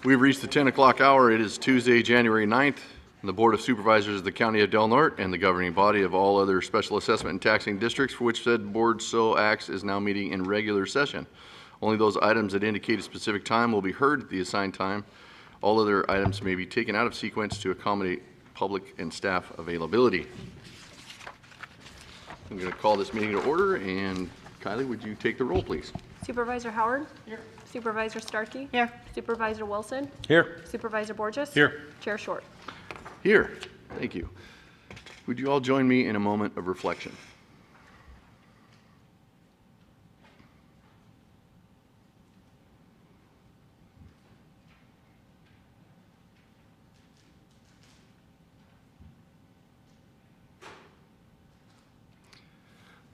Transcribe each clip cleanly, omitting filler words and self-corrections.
We've reached the 10 o'clock hour. It is Tuesday, January 9th. The Board of Supervisors of the County of Del Norte and the governing body of all other special assessment and taxing districts for which said board so acts is now meeting in regular session. Only those items that indicate a specific time will be heard at the assigned time. All other items may be taken out of sequence to accommodate public and staff availability. I'm going to call this meeting to order, and Kylie, would you take the roll, please? Supervisor Howard? Here. Supervisor Starkey? Here. Supervisor Wilson? Here. Supervisor Borges? Here. Chair Short? Here. Thank you. Would you all join me in a moment of reflection?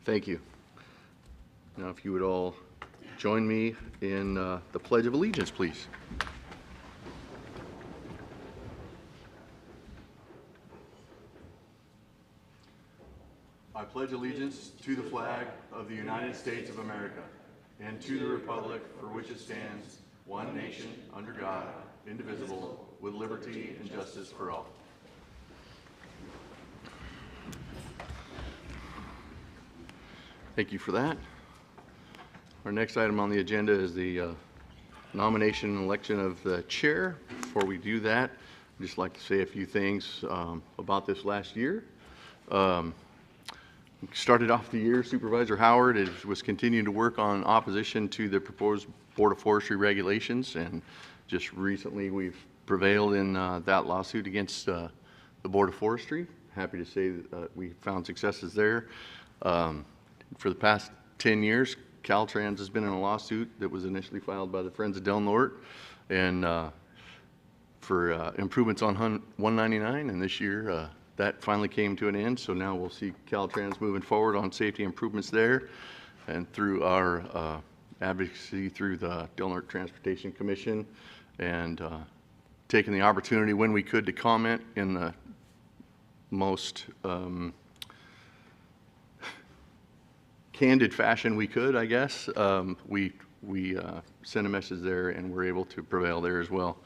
Thank you. Now, if you would all join me in the Pledge of Allegiance, please. I pledge allegiance to the flag of the United States of America and to the republic for which it stands, one nation, under God, indivisible, with liberty and justice for all. Thank you for that. Our next item on the agenda is the nomination and election of the chair. Before we do that, I'd just like to say a few things about this last year. Started off the year, Supervisor Howard was continuing to work on opposition to the proposed Board of Forestry regulations, and just recently we've prevailed in that lawsuit against the Board of Forestry. Happy to say that we found successes there. For the past 10 years, Caltrans has been in a lawsuit that was initially filed by the Friends of Del Norte and for improvements on 199, and this year that finally came to an end, so now we'll see Caltrans moving forward on safety improvements there, and through our advocacy through the Del Norte Transportation Commission, and taking the opportunity when we could to comment in the most candid fashion we could, I guess. We sent a message there, and we're able to prevail there as well.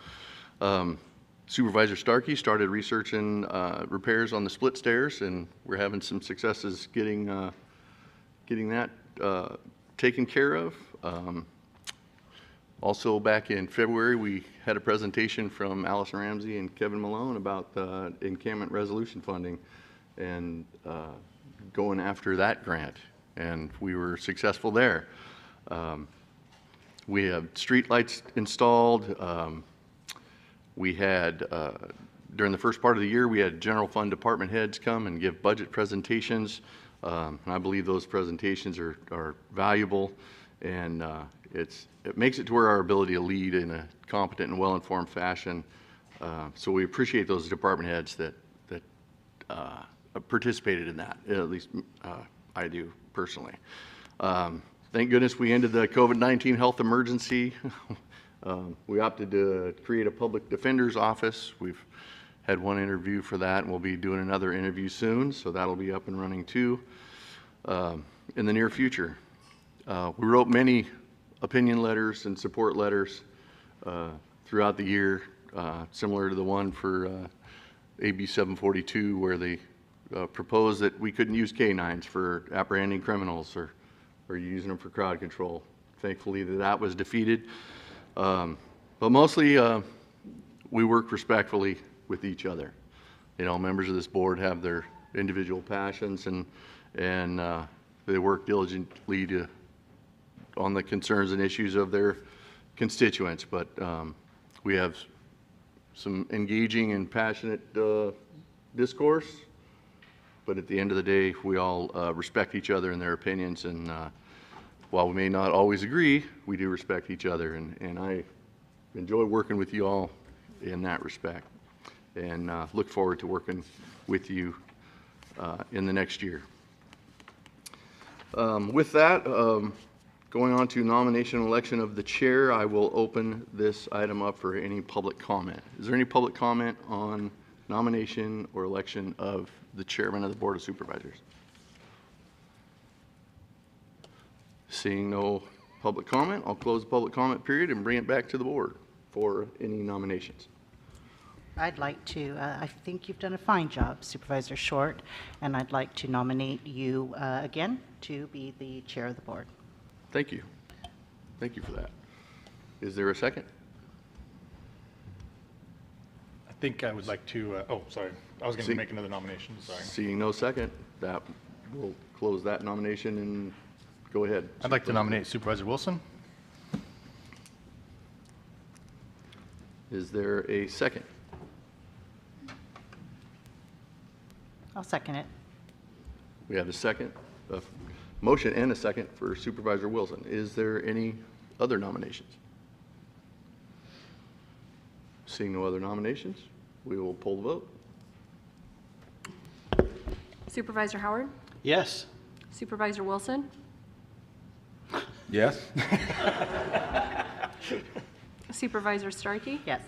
Supervisor Starkey started researching repairs on the split stairs, and we're having some successes getting that taken care of. Also, back in February, we had a presentation from Allison Ramsey and Kevin Malone about encampment resolution funding and going after that grant, and we were successful there. We have street lights installed. We had, during the first part of the year, we had general fund department heads come and give budget presentations. And I believe those presentations are valuable, and it makes it to where our ability to lead in a competent and well-informed fashion. So we appreciate those department heads that participated in that, at least I do personally. Thank goodness we ended the COVID-19 health emergency. We opted to create a public defender's office. We've had one interview for that, and we'll be doing another interview soon, so that'll be up and running too in the near future. We wrote many opinion letters and support letters throughout the year, similar to the one for AB 742, where they proposed that we couldn't use canines for apprehending criminals or using them for crowd control. Thankfully, that was defeated. But mostly, we work respectfully with each other. You know, members of this board have their individual passions, and they work diligently on the concerns and issues of their constituents. But we have some engaging and passionate discourse. But at the end of the day, we all respect each other and their opinions, and while we may not always agree, we do respect each other, and I enjoy working with you all in that respect, and look forward to working with you in the next year. With that, going on to nomination and election of the chair, I will open this item up for any public comment. Is there any public comment on nomination or election of the chairman of the Board of Supervisors? Seeing no public comment, I'll close the public comment period and bring it back to the board. for any nominations? I'd like to, I think you've done a fine job, Supervisor Short, and I'd like to nominate you again to be the chair of the board. Thank you. Thank you for that. Is there a second? I think I would like to, oh, sorry. I was going to make another nomination, sorry. Seeing no second, that will close that nomination and go ahead. I'd like to nominate Supervisor Wilson. Is there a second? I'll second it. We have a second, a motion and a second for Supervisor Wilson. Is there any other nominations? Seeing no other nominations, we will pull the vote. Supervisor Howard, Yes. Supervisor Wilson, Yes. Supervisor Starkey, Yes.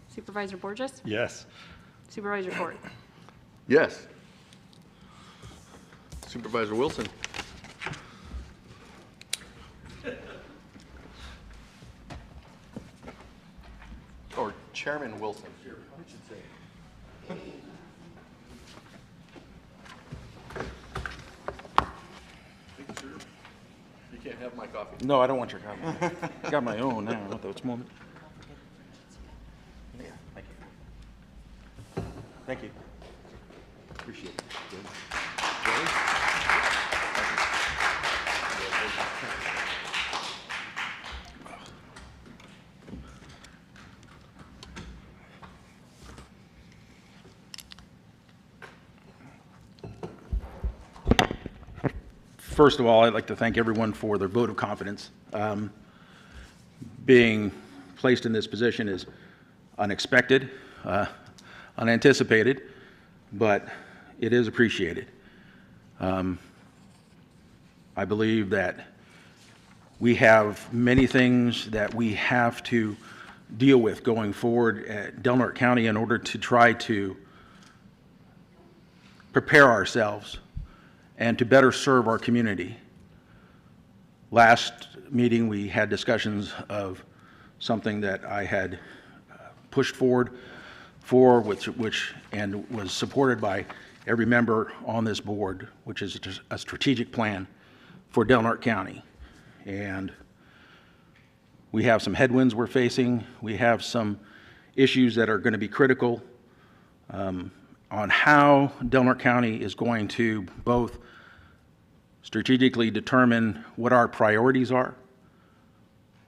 Supervisor Borges, Yes. Supervisor Short. Yes. Supervisor Wilson. Or Chairman Wilson. I should say. You can't have my coffee. No, I don't want your copy. I got my own now at this moment. Yeah, thank you. Thank you. Appreciate it. First of all, I'd like to thank everyone for their vote of confidence. Being placed in this position is unexpected, unanticipated, but it is appreciated. I believe that we have many things that we have to deal with going forward at Del Norte County in order to try to prepare ourselves and to better serve our community. Last meeting, we had discussions of something that I had pushed forward for, which and was supported by every member on this board, which is a strategic plan for Del Norte County. And we have some headwinds we're facing. We have some issues that are going to be critical on how Del Norte County is going to both strategically determine what our priorities are,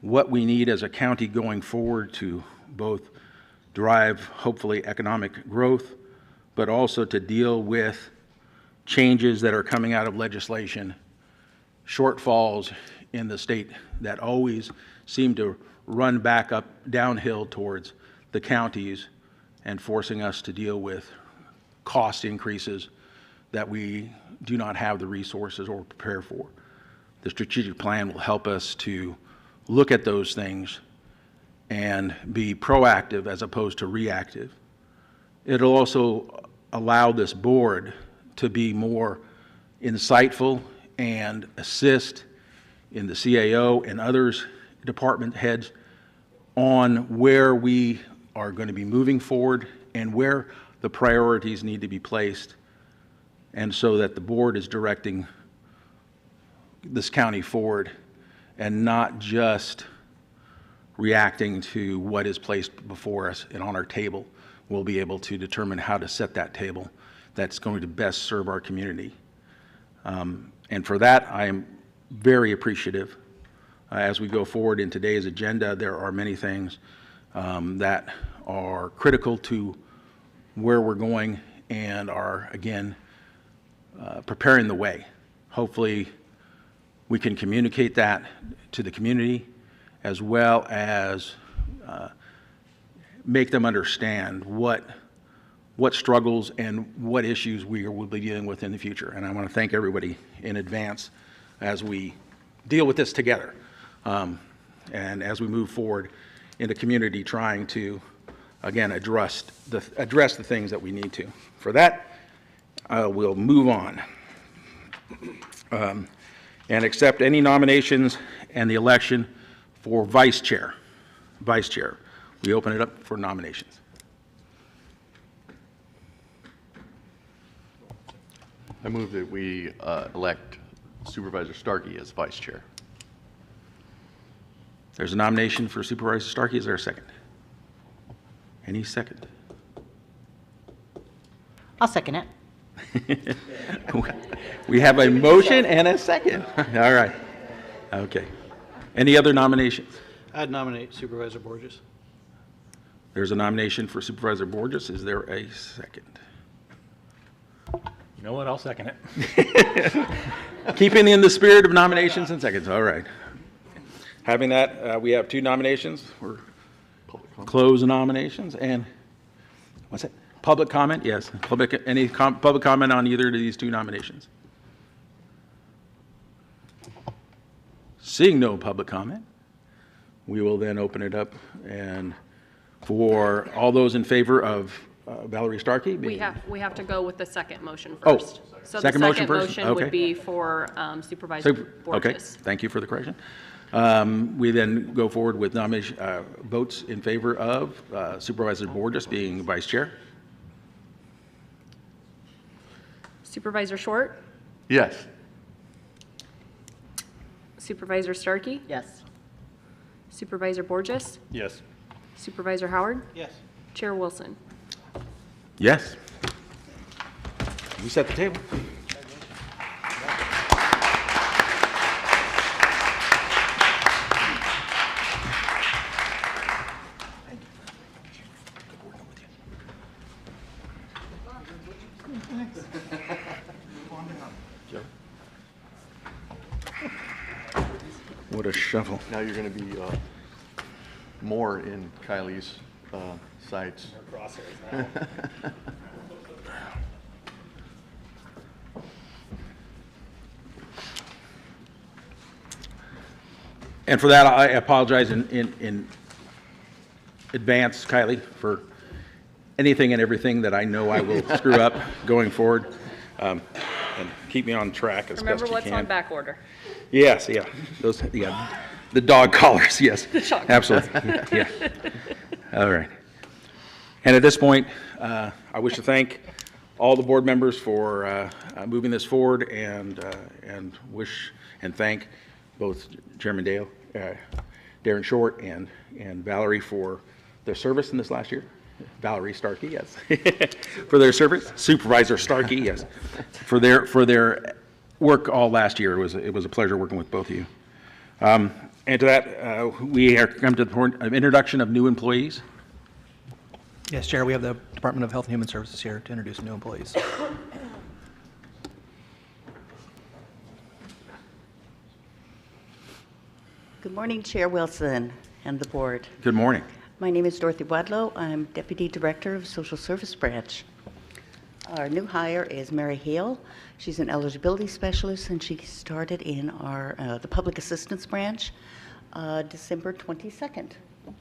what we need as a county going forward to both drive, hopefully, economic growth, but also to deal with changes that are coming out of legislation, shortfalls in the state that always seem to run back up downhill towards the counties and forcing us to deal with cost increases that we do not have the resources or prepare for. The strategic plan will help us to look at those things and be proactive as opposed to reactive. It'll also allow this board to be more insightful and assist in the CAO and others, department heads, on where we are going to be moving forward and where the priorities need to be placed, and so that the board is directing this county forward and not just reacting to what is placed before us and on our table. We'll be able to determine how to set that table that's going to best serve our community. And for that, I am very appreciative. As we go forward in today's agenda, there are many things that are critical to where we're going and are, again, preparing the way. Hopefully, we can communicate that to the community as well as make them understand what struggles and what issues we will be dealing with in the future. And I want to thank everybody in advance as we deal with this together and as we move forward in the community trying to, again, address the things that we need to. For that, we'll move on and accept any nominations and the election for vice chair. Vice chair. we open it up for nominations. I move that we elect Supervisor Starkey as vice chair. There's a nomination for Supervisor Starkey. Is there a second? Any second? I'll second it. We have a motion and a second. All right. Okay. Any other nominations? I'd nominate Supervisor Borges. There's a nomination for Supervisor Borges. Is there a second? You know what? I'll second it. Keeping in the spirit of nominations and seconds. All right. Having that, we have two nominations. We're close nominations and what's that? Public comment? Yes. Public comment on either of these two nominations? Seeing no public comment, we will then open it up and for all those in favor of Valerie Starkey. We have to go with the second motion Oh, first. So second motion the first? second motion Okay. would be for Supervisor Okay, Borges. thank you for the correction. We then go forward with nomination, votes in favor of Supervisor Borges being vice chair. Supervisor Short, Yes. Supervisor Starkey, Yes. Supervisor Borges, Yes. Supervisor Howard, Yes. Chair Wilson. Yes. We set the table. What a shuffle. Now you're going to be more in Kylie's sights. And for that, I apologize in advance, Kylie, for anything and everything that I know I will screw up going forward. And keep me on track as best Remember you what's can. on back order. Yes, yeah, those, yeah, the dog collars, yes. dog Absolutely, yeah. All right. And at this point, I wish to thank all the board members for moving this forward and wish and thank both Chairman Dale, Darren Short and Valerie for their service in this last year. Valerie Starkey, yes, for their service. Supervisor Starkey, yes, for their work all last year. It was a pleasure working with both of you. And to that, we have come to the point of introduction of new employees. Yes, Chair, we have the Department of Health and Human Services here to introduce new employees. Good morning, Chair Wilson and the board. Good morning. My name is Dorothy Wadlow. I'm Deputy Director of Social Service Branch. Our new hire is Mary Hale. She's an eligibility specialist, and she started in our the Public Assistance Branch December 22nd.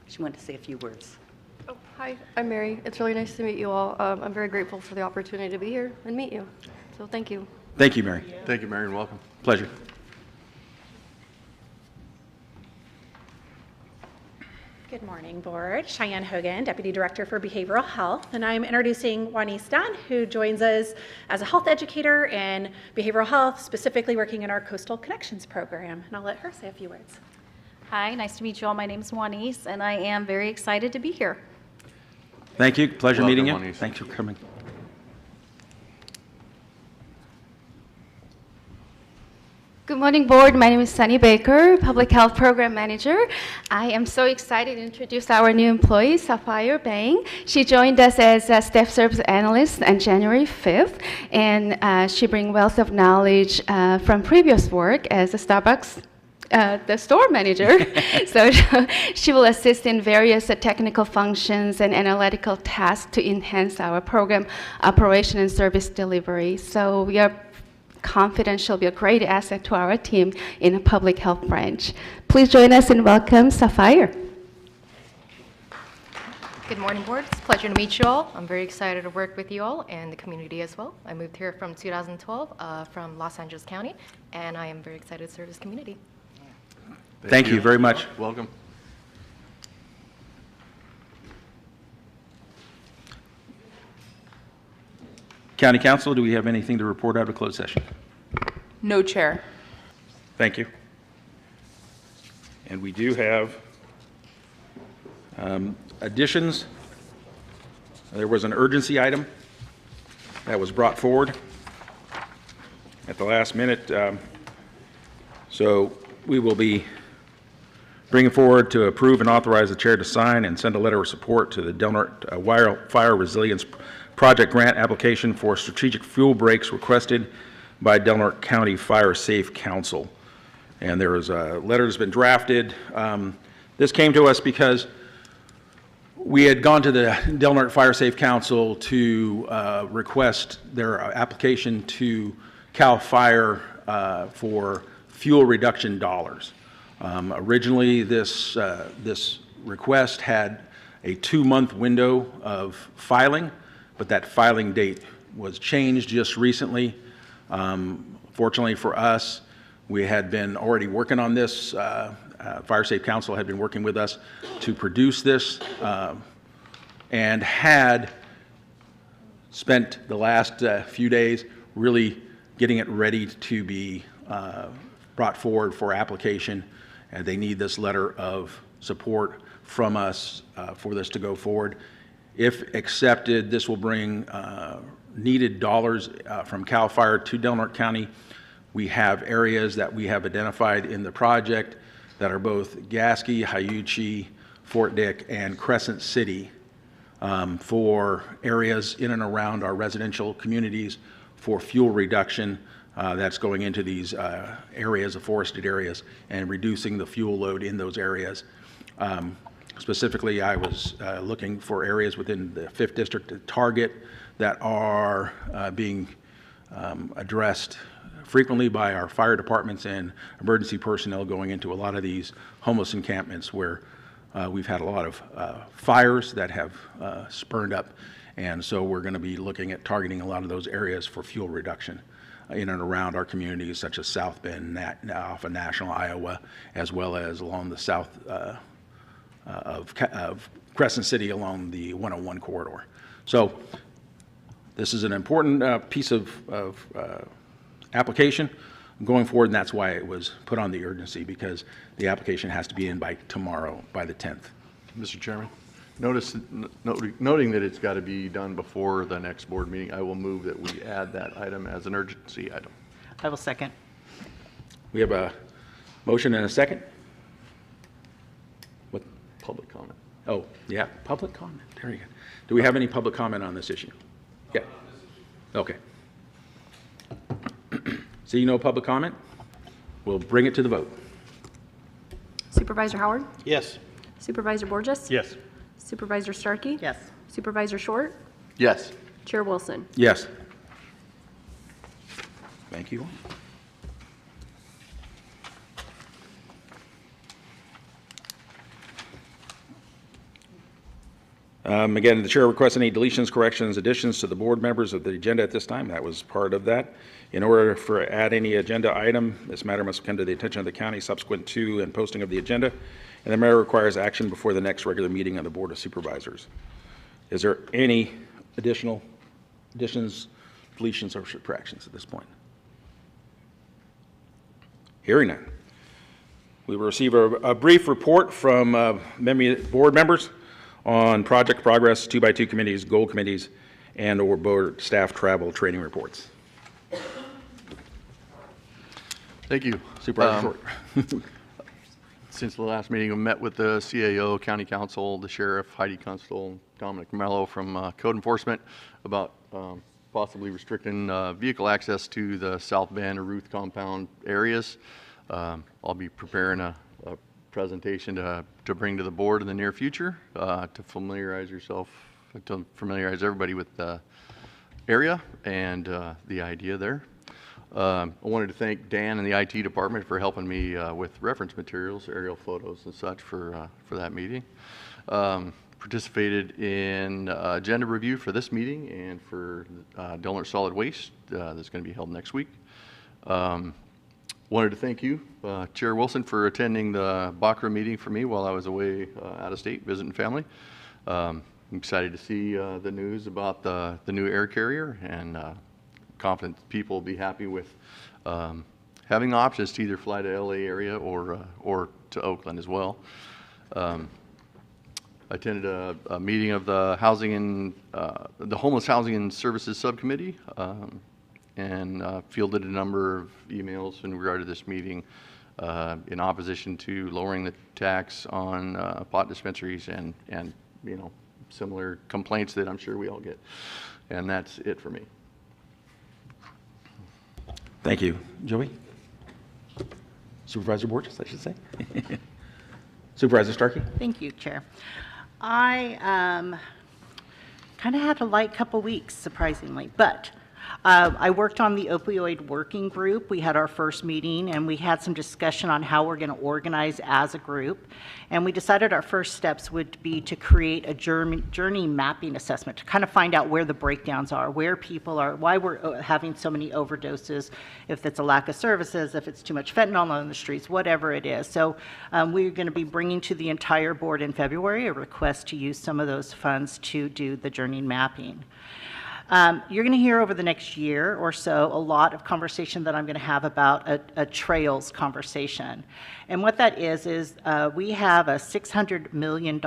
She wanted to say a few words. Oh, hi, I'm Mary. It's really nice to meet you all. I'm very grateful for the opportunity to be here and meet you. So thank you. Thank you, Mary. Thank you, Marion. Welcome. Pleasure. Good morning, Board. Cheyenne Hogan, Deputy Director for Behavioral Health, and I'm introducing Juanice Dunn, who joins us as a health educator in behavioral health, specifically working in our Coastal Connections program. And I'll let her say a few words. Hi, nice to meet you all. My name is Juanice, and I am very excited to be here. Thank you. Pleasure Welcome, meeting you. Juanice. Thanks for coming. Good morning, Board. My name is Sunny Baker, Public Health Program Manager. I am so excited to introduce our new employee, Sapphire Bang. She joined us as a Staff Service Analyst on January 5th, and she brings wealth of knowledge from previous work as a Starbucks the store manager. So she will assist in various technical functions and analytical tasks to enhance our program operation and service delivery. So we are confident she'll be a great asset to our team in a public health branch. Please join us and welcome Sapphire. Good morning, Board. It's a pleasure to meet you all. I'm very excited to work with you all and the community as well. I moved here from 2012 from Los Angeles County, and I am very excited to serve this community. Thank you very much. Welcome. County Council, do we have anything to report out of closed session? No, Chair. Thank you. And we do have additions. There was an urgency item that was brought forward at the last minute. So we will be bringing forward to approve and authorize the chair to sign and send a letter of support to the Del Norte Wildfire Resilience Project grant application for strategic fuel breaks requested by Del Norte County Fire Safe Council. And there is a letter that's been drafted. This came to us because we had gone to the Del Norte Fire Safe Council to request their application to CAL FIRE for fuel reduction dollars. Originally, this request had a 2-month window of filing, but that filing date was changed just recently. Fortunately for us, we had been already working on this. Fire Safe Council had been working with us to produce this and had spent the last few days really getting it ready to be brought forward for application. And they need this letter of support from us for this to go forward. If accepted, this will bring needed dollars from CAL FIRE to Del Norte County. We have areas that we have identified in the project that are both Gasky, Hyuchi, Fort Dick, and Crescent City for areas in and around our residential communities for fuel reduction that's going into these areas, the forested areas, and reducing the fuel load in those areas. Specifically, I was looking for areas within the 5th District to target that are being addressed frequently by our fire departments and emergency personnel going into a lot of these homeless encampments where we've had a lot of fires that have spurned up. And so we're going to be looking at targeting a lot of those areas for fuel reduction in and around our communities, such as South Bend, off of National, Iowa, as well as along the south of Crescent City along the 101 corridor. So this is an important piece of application going forward, and that's why it was put on the urgency, because the application has to be in by tomorrow, by the 10th. Mr. Chairman, noting that it's got to be done before the next board meeting, I will move that we add that item as an urgency item. I will second. We have a motion and a second. What? Public comment. Oh, yeah, public comment. There you go. Do we have any public comment on this issue? Yeah. Okay. See no public comment? We'll bring it to the vote. Supervisor Howard? Yes. Supervisor Borges? Yes. Supervisor Starkey? Yes. Supervisor Short? Yes. Chair Wilson? Yes. Thank you. Again, the chair requests any deletions, corrections, additions to the board members of the agenda at this time. That was part of that. In order for add any agenda item, this matter must come to the attention of the county subsequent to and posting of the agenda, and the matter requires action before the next regular meeting of the Board of Supervisors. Is there any additions, deletions, or subtractions at this point? Hearing none. We will receive a brief report from board members on project progress, 2x2 committees, goal committees, and/or board staff travel training reports. Thank you. Supervisor Short. Since the last meeting, we met with the CAO, County Council, the Sheriff, Heidi Constable, Dominic Mello from Code Enforcement about possibly restricting vehicle access to the South Bend or Ruth compound areas. I'll be preparing a presentation to bring to the board in the near future to familiarize everybody with the area and the idea there. I wanted to thank Dan and the IT department for helping me with reference materials, aerial photos and such for that meeting. Participated in agenda review for this meeting and for Del Norte Solid Waste that's going to be held next week. Wanted to thank you, Chair Wilson, for attending the Bakra meeting for me while I was away out of state visiting family. I'm excited to see the news about the new air carrier, and confident people will be happy with having options to either fly to LA area or to Oakland as well. I attended a meeting of the Homeless Housing and Services Subcommittee, and fielded a number of emails in regard to this meeting in opposition to lowering the tax on pot dispensaries and similar complaints that I'm sure we all get. And that's it for me. Thank you. Joey? Supervisor Borges, I should say. Supervisor Starkey? Thank you, Chair. I kind of had a light couple weeks, surprisingly, but I worked on the opioid working group. We had our first meeting, and we had some discussion on how we're going to organize as a group. And we decided our first steps would be to create a journey mapping assessment to kind of find out where the breakdowns are, where people are, why we're having so many overdoses, if it's a lack of services, if it's too much fentanyl on the streets, whatever it is. So we're going to be bringing to the entire board in February a request to use some of those funds to do the journey mapping. You're going to hear over the next year or so a lot of conversation that I'm going to have about a trails conversation. And what that is we have a $600 million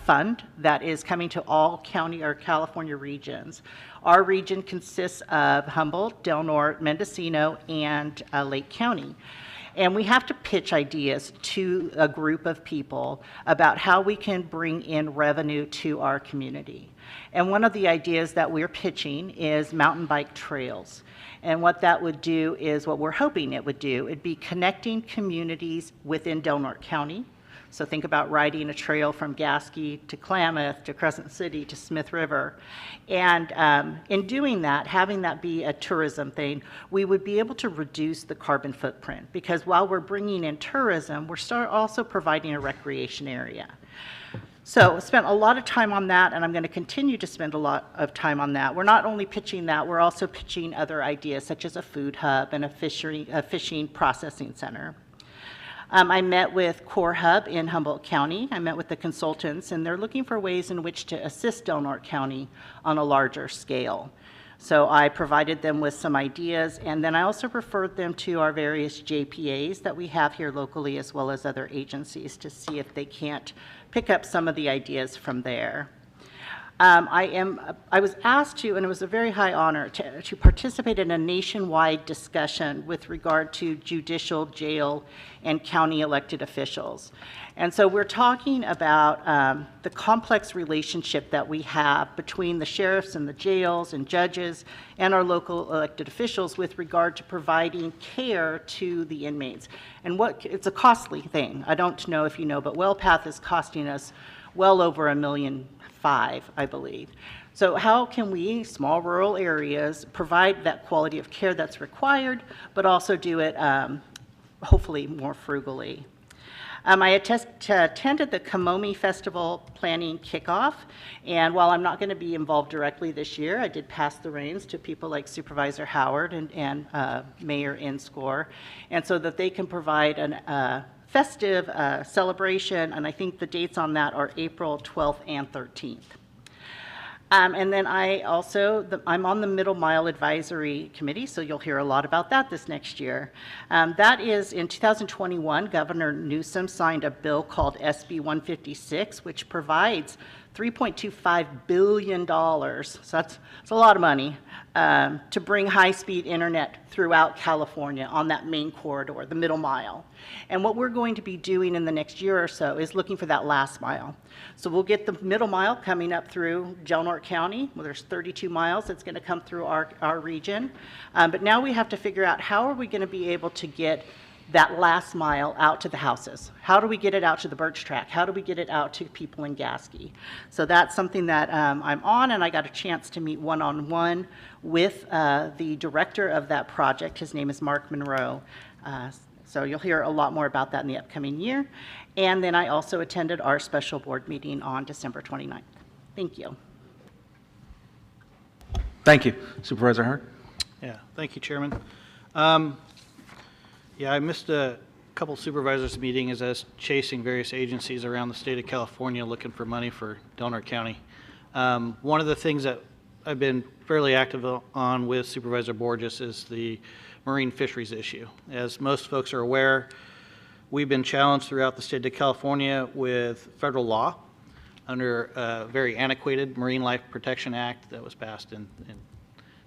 fund that is coming to all county or California regions. Our region consists of Humboldt, Del Norte, Mendocino, and Lake County. And we have to pitch ideas to a group of people about how we can bring in revenue to our community. And one of the ideas that we're pitching is mountain bike trails. And what that would do is, what we're hoping it would do, it'd be connecting communities within Del Norte County. So think about riding a trail from Gasky to Klamath to Crescent City to Smith River. And in doing that, having that be a tourism thing, we would be able to reduce the carbon footprint, because while we're bringing in tourism, we're also providing a recreation area. So I spent a lot of time on that, and I'm going to continue to spend a lot of time on that. We're not only pitching that, we're also pitching other ideas, such as a food hub and a fishing processing center. I met with Core Hub in Humboldt County. I met with the consultants, and they're looking for ways in which to assist Del Norte County on a larger scale. So I provided them with some ideas, and then I also referred them to our various JPAs that we have here locally, as well as other agencies, to see if they can't pick up some of the ideas from there. I was asked to, and it was a very high honor, to participate in a nationwide discussion with regard to judicial, jail, and county elected officials. And so we're talking about the complex relationship that we have between the sheriffs and the jails and judges and our local elected officials with regard to providing care to the inmates. And it's a costly thing. I don't know if you know, but WellPath is costing us well over $1.5 million, I believe. So how can we, small rural areas, provide that quality of care that's required, but also do it hopefully more frugally? I attended the Kamomi Festival planning kickoff, and while I'm not going to be involved directly this year, I did pass the reins to people like Supervisor Howard and Mayor Inscore, and so that they can provide a festive celebration, and I think the dates on that are April 12th and 13th. And then I'm on the Middle Mile Advisory Committee, so you'll hear a lot about that this next year. That is, in 2021, Governor Newsom signed a bill called SB 156, which provides $3.25 billion, so that's a lot of money, to bring high-speed internet throughout California on that main corridor, the Middle Mile. And what we're going to be doing in the next year or so is looking for that last mile. So we'll get the Middle Mile coming up through Del Norte County. Well, there's 32 miles that's going to come through our region. But now we have to figure out, how are we going to be able to get that last mile out to the houses? How do we get it out to the Birch Track? How do we get it out to people in Gasky? So that's something that I'm on, and I got a chance to meet one-on-one with the director of that project. His name is Mark Monroe. So you'll hear a lot more about that in the upcoming year. And then I also attended our special board meeting on December 29th. Thank you. Thank you. Supervisor Hart? Yeah, thank you, Chairman. Yeah, I missed couple supervisors meeting as I was chasing various agencies around the state of California looking for money for Del Norte County. One of the things that I've been fairly active on with Supervisor Borges is the marine fisheries issue. As most folks are aware, we've been challenged throughout the state of California with federal law under a very antiquated Marine Life Protection Act that was passed in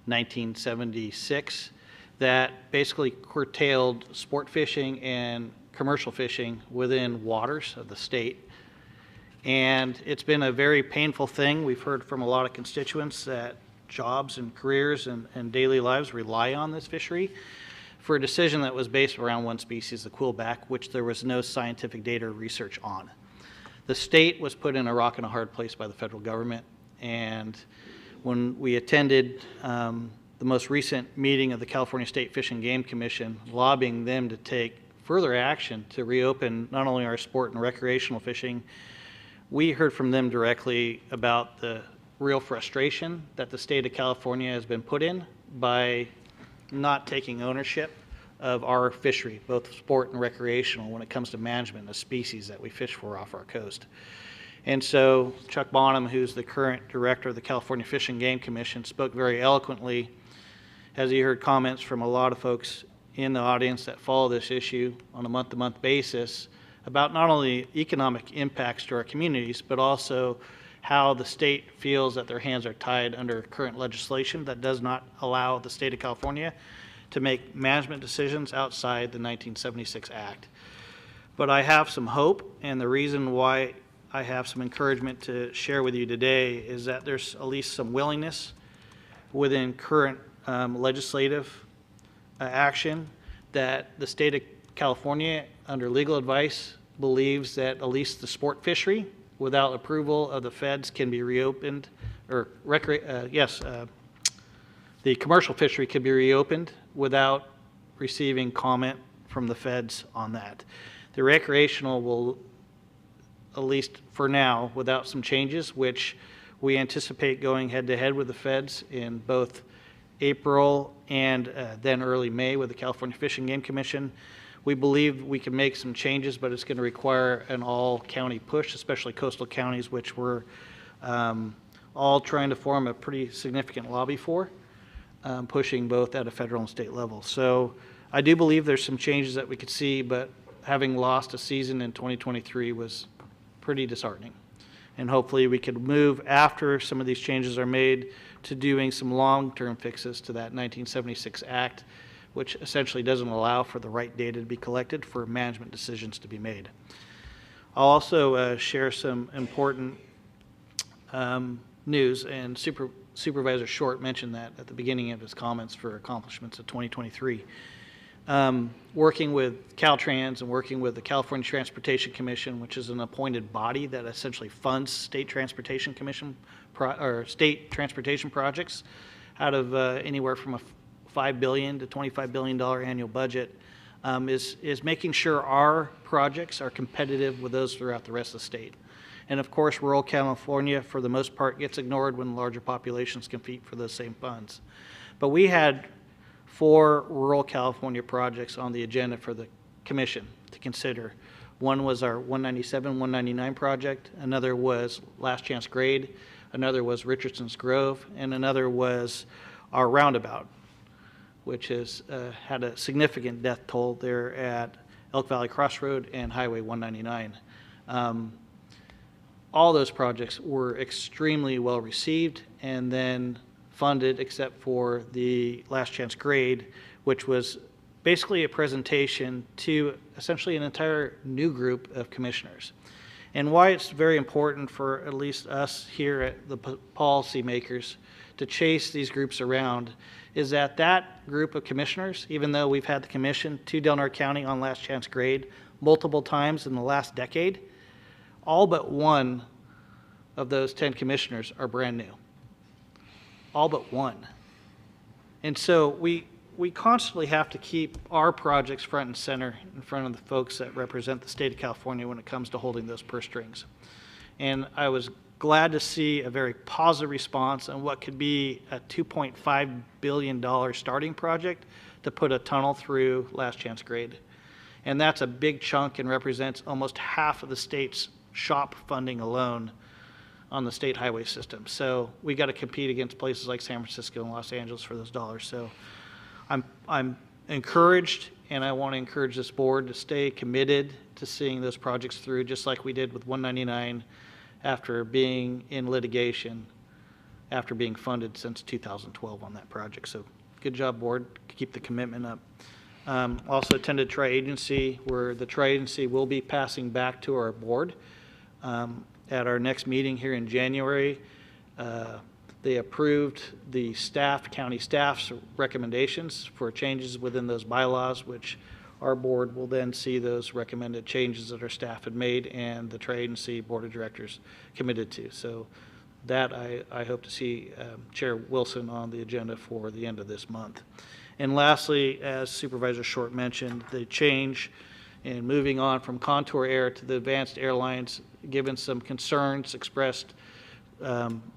1976 that basically curtailed sport fishing and commercial fishing within waters of the state. And it's been a very painful thing. We've heard from a lot of constituents that jobs and careers and daily lives rely on this fishery for a decision that was based around one species, the quillback, which there was no scientific data or research on. The state was put in a rock and a hard place by the federal government, and when we attended the most recent meeting of the California State Fish and Game Commission, lobbying them to take further action to reopen not only our sport and recreational fishing, we heard from them directly about the real frustration that the state of California has been put in by not taking ownership of our fishery, both sport and recreational, when it comes to management of species that we fish for off our coast. And so Chuck Bonham, who's the current director of the California Fish and Game Commission, spoke very eloquently as he heard comments from a lot of folks in the audience that follow this issue on a month-to-month basis about not only economic impacts to our communities, but also how the state feels that their hands are tied under current legislation that does not allow the state of California to make management decisions outside the 1976 Act. But I have some hope, and the reason why I have some encouragement to share with you today is that there's at least some willingness within current legislative action that the state of California, under legal advice, believes that at least the sport fishery, without approval of the feds, can be reopened, or the commercial fishery can be reopened without receiving comment from the feds on that. The recreational will, at least for now, without some changes, which we anticipate going head-to-head with the feds in both April and then early May with the California Fish and Game Commission. We believe we can make some changes, but it's going to require an all-county push, especially coastal counties, which we're all trying to form a pretty significant lobby for, pushing both at a federal and state level. So I do believe there's some changes that we could see, but having lost a season in 2023 was pretty disheartening. And hopefully we could move after some of these changes are made to doing some long-term fixes to that 1976 Act, which essentially doesn't allow for the right data to be collected for management decisions to be made. I'll also share some important news, and Supervisor Short mentioned that at the beginning of his comments for accomplishments of 2023. Working with Caltrans and working with the California Transportation Commission, which is an appointed body that essentially funds state transportation commission or state transportation projects out of anywhere from a $5 billion to $25 billion annual budget, is making sure our projects are competitive with those throughout the rest of the state. And of course, rural California, for the most part, gets ignored when larger populations compete for those same funds. But we had 4 rural California projects on the agenda for the commission to consider. One was our 197, 199 project, another was Last Chance Grade, another was Richardson's Grove, and another was our roundabout, which has had a significant death toll there at Elk Valley Crossroad and Highway 199. All those projects were extremely well received and then funded, except for the Last Chance Grade, which was basically a presentation to essentially an entire new group of commissioners. And why it's very important for at least us here at the policymakers to chase these groups around is that that group of commissioners, even though we've had the commission to Del Norte County on Last Chance Grade multiple times in the last decade, all but one of those 10 commissioners are brand new. All but one. And so we constantly have to keep our projects front and center in front of the folks that represent the state of California when it comes to holding those purse strings. And I was glad to see a very positive response on what could be a $2.5 billion starting project to put a tunnel through Last Chance Grade. And that's a big chunk and represents almost half of the state's SHOP funding alone on the state highway system. So we got to compete against places like San Francisco and Los Angeles for those dollars. So I'm encouraged, and I want to encourage this board to stay committed to seeing those projects through, just like we did with 199 after being in litigation, after being funded since 2012 on that project. So good job, board. Keep the commitment up. Also attended tri-agency, where the tri-agency will be passing back to our board at our next meeting here in January. They approved the county staff's recommendations for changes within those bylaws, which our board will then see those recommended changes that our staff had made and the tri-agency board of directors committed to. So that I hope to see Chair Wilson on the agenda for the end of this month. And lastly, as Supervisor Short mentioned, the change in moving on from Contour Air to the Advanced Airlines, given some concerns expressed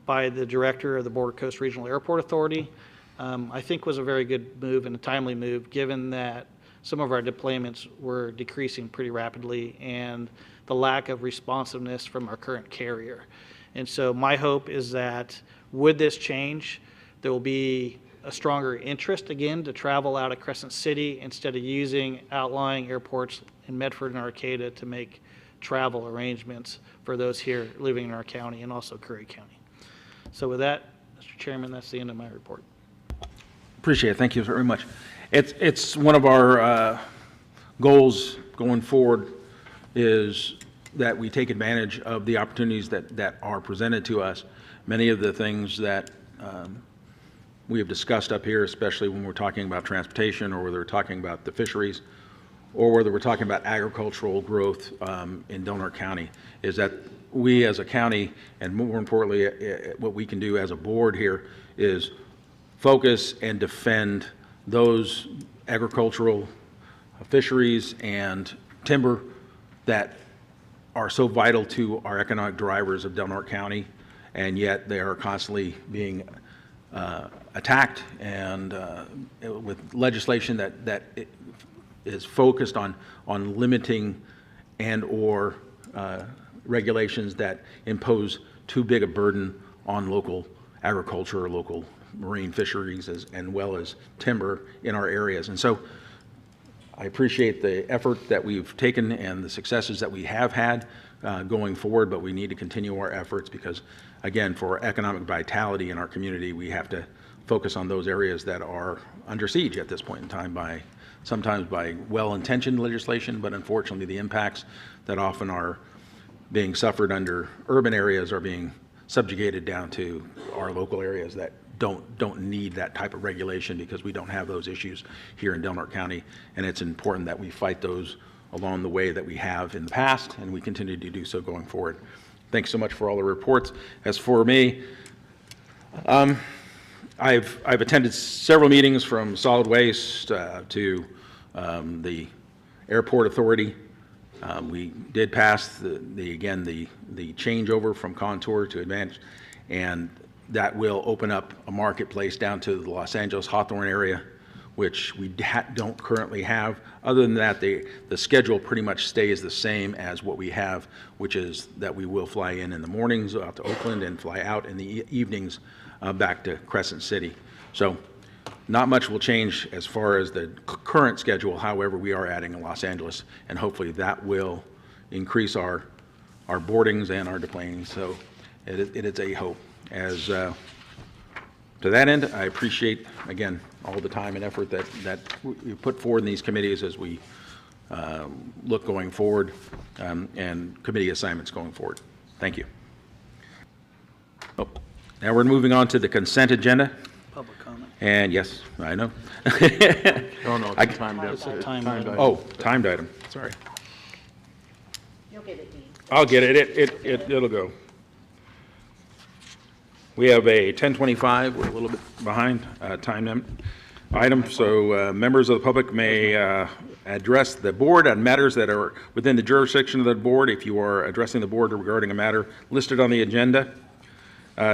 by the director of the Border Coast Regional Airport Authority, I think was a very good move and a timely move, given that some of our deployments were decreasing pretty rapidly and the lack of responsiveness from our current carrier. And so my hope is that with this change, there will be a stronger interest again to travel out of Crescent City instead of using outlying airports in Medford and Arcata to make travel arrangements for those here living in our county and also Curry County. So with that, Mr. Chairman, that's the end of my report. Appreciate it. Thank you very much. It's one of our goals going forward is that we take advantage of the opportunities that are presented to us. Many of the things that we have discussed up here, especially when we're talking about transportation or whether we're talking about the fisheries or whether we're talking about agricultural growth in Del Norte County, is that we as a county, and more importantly, what we can do as a board here is focus and defend those agricultural fisheries and timber that are so vital to our economic drivers of Del Norte County, and yet they are constantly being attacked and with legislation that is focused on limiting and or regulations that impose too big a burden on local agriculture or local marine fisheries as well as timber in our areas. And so I appreciate the effort that we've taken and the successes that we have had going forward, but we need to continue our efforts because, again, for economic vitality in our community, we have to focus on those areas that are under siege at this point in time sometimes by well-intentioned legislation, but unfortunately the impacts that often are being suffered under urban areas are being subjugated down to our local areas that don't need that type of regulation because we don't have those issues here in Del Norte County, and it's important that we fight those along the way that we have in the past, and we continue to do so going forward. Thanks so much for all the reports. As for me, I've attended several meetings from solid waste to the airport authority. We did pass the changeover from Contour to Advance, and that will open up a marketplace down to the Los Angeles Hawthorne area, which we don't currently have. Other than that, the schedule pretty much stays the same as what we have, which is that we will fly in the mornings out to Oakland and fly out in the evenings back to Crescent City. So not much will change as far as the current schedule. However, we are adding in Los Angeles, and hopefully that will increase our boardings and our deplanings. So it is a hope. As to that end, I appreciate, again, all the time and effort that we put forward in these committees as we look going forward and committee assignments going forward. Thank you. Oh, now we're moving on to the consent agenda. Public comment. And yes, I know. Oh, no, it's a timed item. Oh, timed item. Sorry. You'll get it, Dean. I'll get it. It'll go. We have a 10:25. We're a little bit behind time item. So members of the public may address the board on matters that are within the jurisdiction of the board. If you are addressing the board regarding a matter listed on the agenda,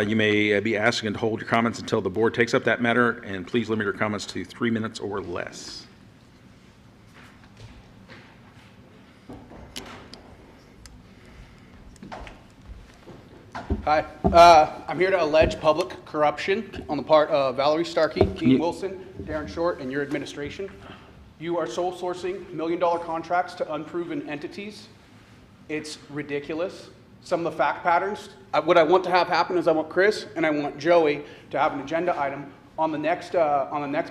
you may be asked to hold your comments until the board takes up that matter, and please limit your comments to 3 minutes or less. Hi. I'm here to allege public corruption on the part of Valerie Starkey, Dean Wilson, Darren Short, and your administration. You are sole sourcing million-dollar contracts to unproven entities. It's ridiculous. Some of the fact patterns. What I want to have happen is I want Chris and I want Joey to have an agenda item on the next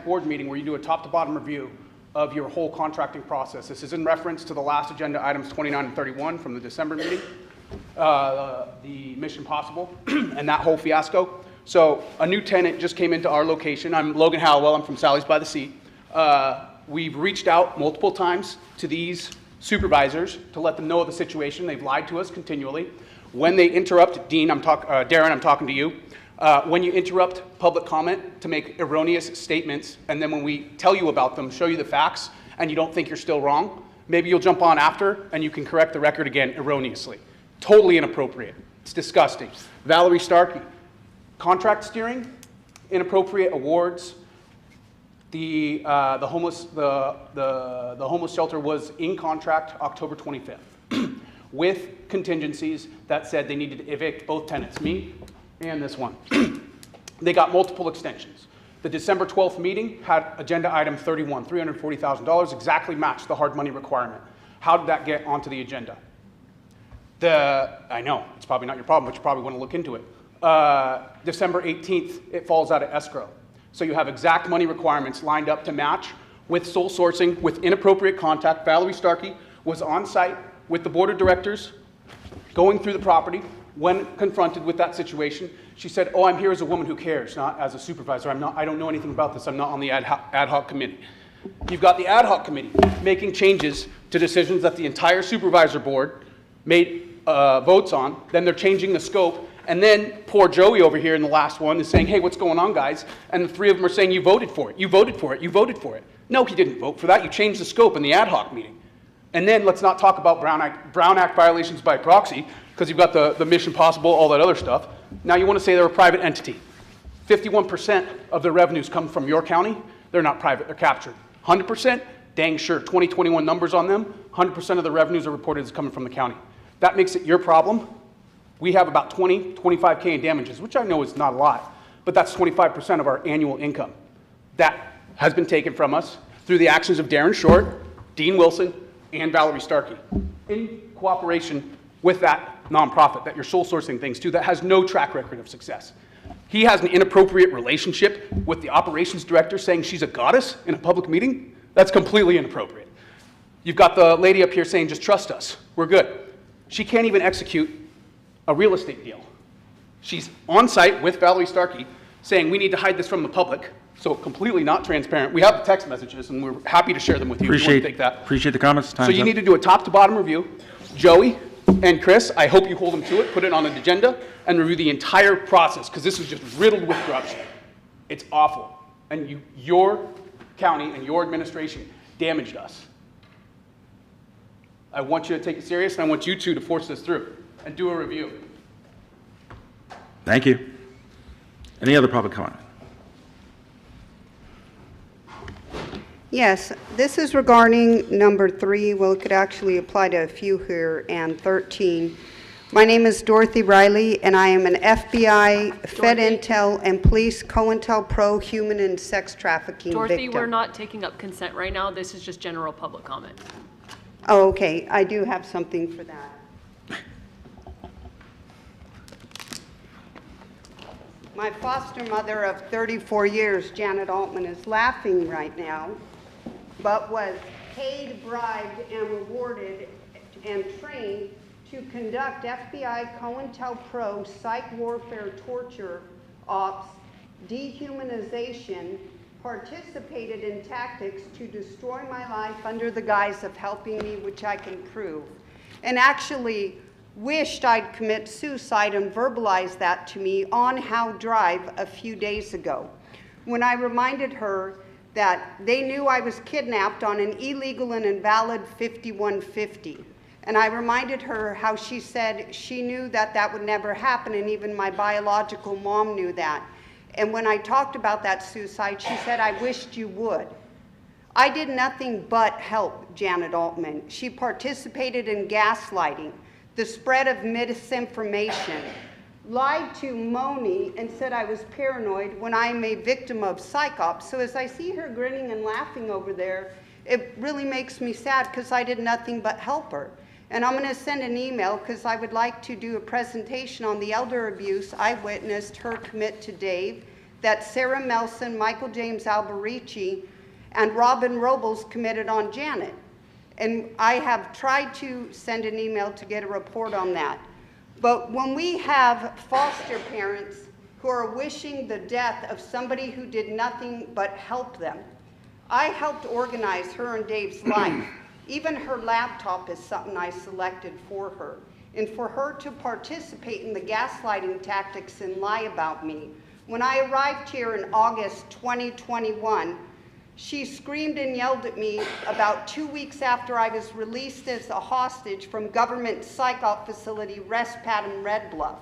board meeting where you do a top-to-bottom review of your whole contracting process. This is in reference to the last agenda items 29 and 31 from the December meeting, the Mission Possible, and that whole fiasco. So a new tenant just came into our location. I'm Logan Hallowell. I'm from Sally's by the Sea. We've reached out multiple times to these supervisors to let them know of the situation. They've lied to us continually. When they interrupt, Darren, I'm talking to you. When you interrupt public comment to make erroneous statements, and then when we tell you about them, show you the facts, and you don't think you're still wrong, maybe you'll jump on after and you can correct the record again erroneously. Totally inappropriate. It's disgusting. Valerie Starkey, contract steering, inappropriate awards. The homeless shelter was in contract October 25th with contingencies that said they needed to evict both tenants, me and this one. They got multiple extensions. The December 12th meeting had agenda item 31, $340,000, exactly matched the hard money requirement. How did that get onto the agenda? I know, it's probably not your problem, but you probably want to look into it. December 18th, it falls out of escrow. So you have exact money requirements lined up to match with sole sourcing, with inappropriate contact. Valerie Starkey was on site with the board of directors going through the property. When confronted with that situation, she said, "Oh, I'm here as a woman who cares, not as a supervisor. I don't know anything about this. I'm not on the ad hoc committee." You've got the ad hoc committee making changes to decisions that the entire supervisor board made votes on. Then they're changing the scope. And then poor Joey over here in the last one is saying, "Hey, what's going on, guys?" And the three of them are saying, "You voted for it. You voted for it. You voted for it." No, he didn't vote for that. You changed the scope in the ad hoc meeting. And then let's not talk about Brown Act violations by proxy, because you've got the Mission Possible, all that other stuff. Now you want to say they're a private entity. 51% of their revenues come from your county. They're not private. They're captured. 100%? Dang sure. 2021 numbers on them. 100% of the revenues are reported as coming from the county. That makes it your problem. We have about 25K in damages, which I know is not a lot, but that's 25% of our annual income. That has been taken from us through the actions of Darren Short, Dean Wilson, and Valerie Starkey, in cooperation with that nonprofit that you're sole sourcing things to that has no track record of success. He has an inappropriate relationship with the operations director saying she's a goddess in a public meeting. That's completely inappropriate. You've got the lady up here saying, "Just trust us, we're good." She can't even execute a real estate deal. She's on site with Valerie Starkey saying we need to hide this from the public, so completely not transparent. We have the text messages and we're happy to share them with you if you want to take that. Appreciate the comments. So you need to do a top to bottom review. Joey and Chris, I hope you hold them to it, put it on an agenda, and review the entire process, because this is just riddled with corruption. It's awful. And your county and your administration damaged us. I want you to take it serious, and I want you two to force this through and do a review. Thank you. Any other public comment? Yes, this is regarding number 3. Well, it could actually apply to a few here, and 13. My name is Dorothy Riley, and I am an FBI, Fed Intel, and Police COINTELPRO human and sex trafficking Dorothy, victim. we're not taking up consent right now. This is just general public comment. Oh, okay. I do have something for that. My foster mother of 34 years, Janet Altman, is laughing right now, but was paid, bribed, and rewarded and trained to conduct FBI COINTELPRO psych warfare torture ops, dehumanization, participated in tactics to destroy my life under the guise of helping me, which I can prove, and actually wished I'd commit suicide and verbalized that to me on How Drive a few days ago, when I reminded her that they knew I was kidnapped on an illegal and invalid 5150. And I reminded her how she said she knew that that would never happen, and even my biological mom knew that. And when I talked about that suicide, she said, "I wished you would." I did nothing but help Janet Altman. She participated in gaslighting, the spread of misinformation, lied to Moni and said I was paranoid when I'm a victim of psychops. So as I see her grinning and laughing over there, it really makes me sad because I did nothing but help her. And I'm going to send an email because I would like to do a presentation on the elder abuse I witnessed her commit to Dave, that Sarah Melson, Michael James Alberici, and Robin Robles committed on Janet. And I have tried to send an email to get a report on that. But when we have foster parents who are wishing the death of somebody who did nothing but help them, I helped organize her and Dave's life. Even her laptop is something I selected for her. And for her to participate in the gaslighting tactics and lie about me, when I arrived here in August 2021, she screamed and yelled at me about 2 weeks after I was released as a hostage from government psych-op facility Respad in Red Bluff.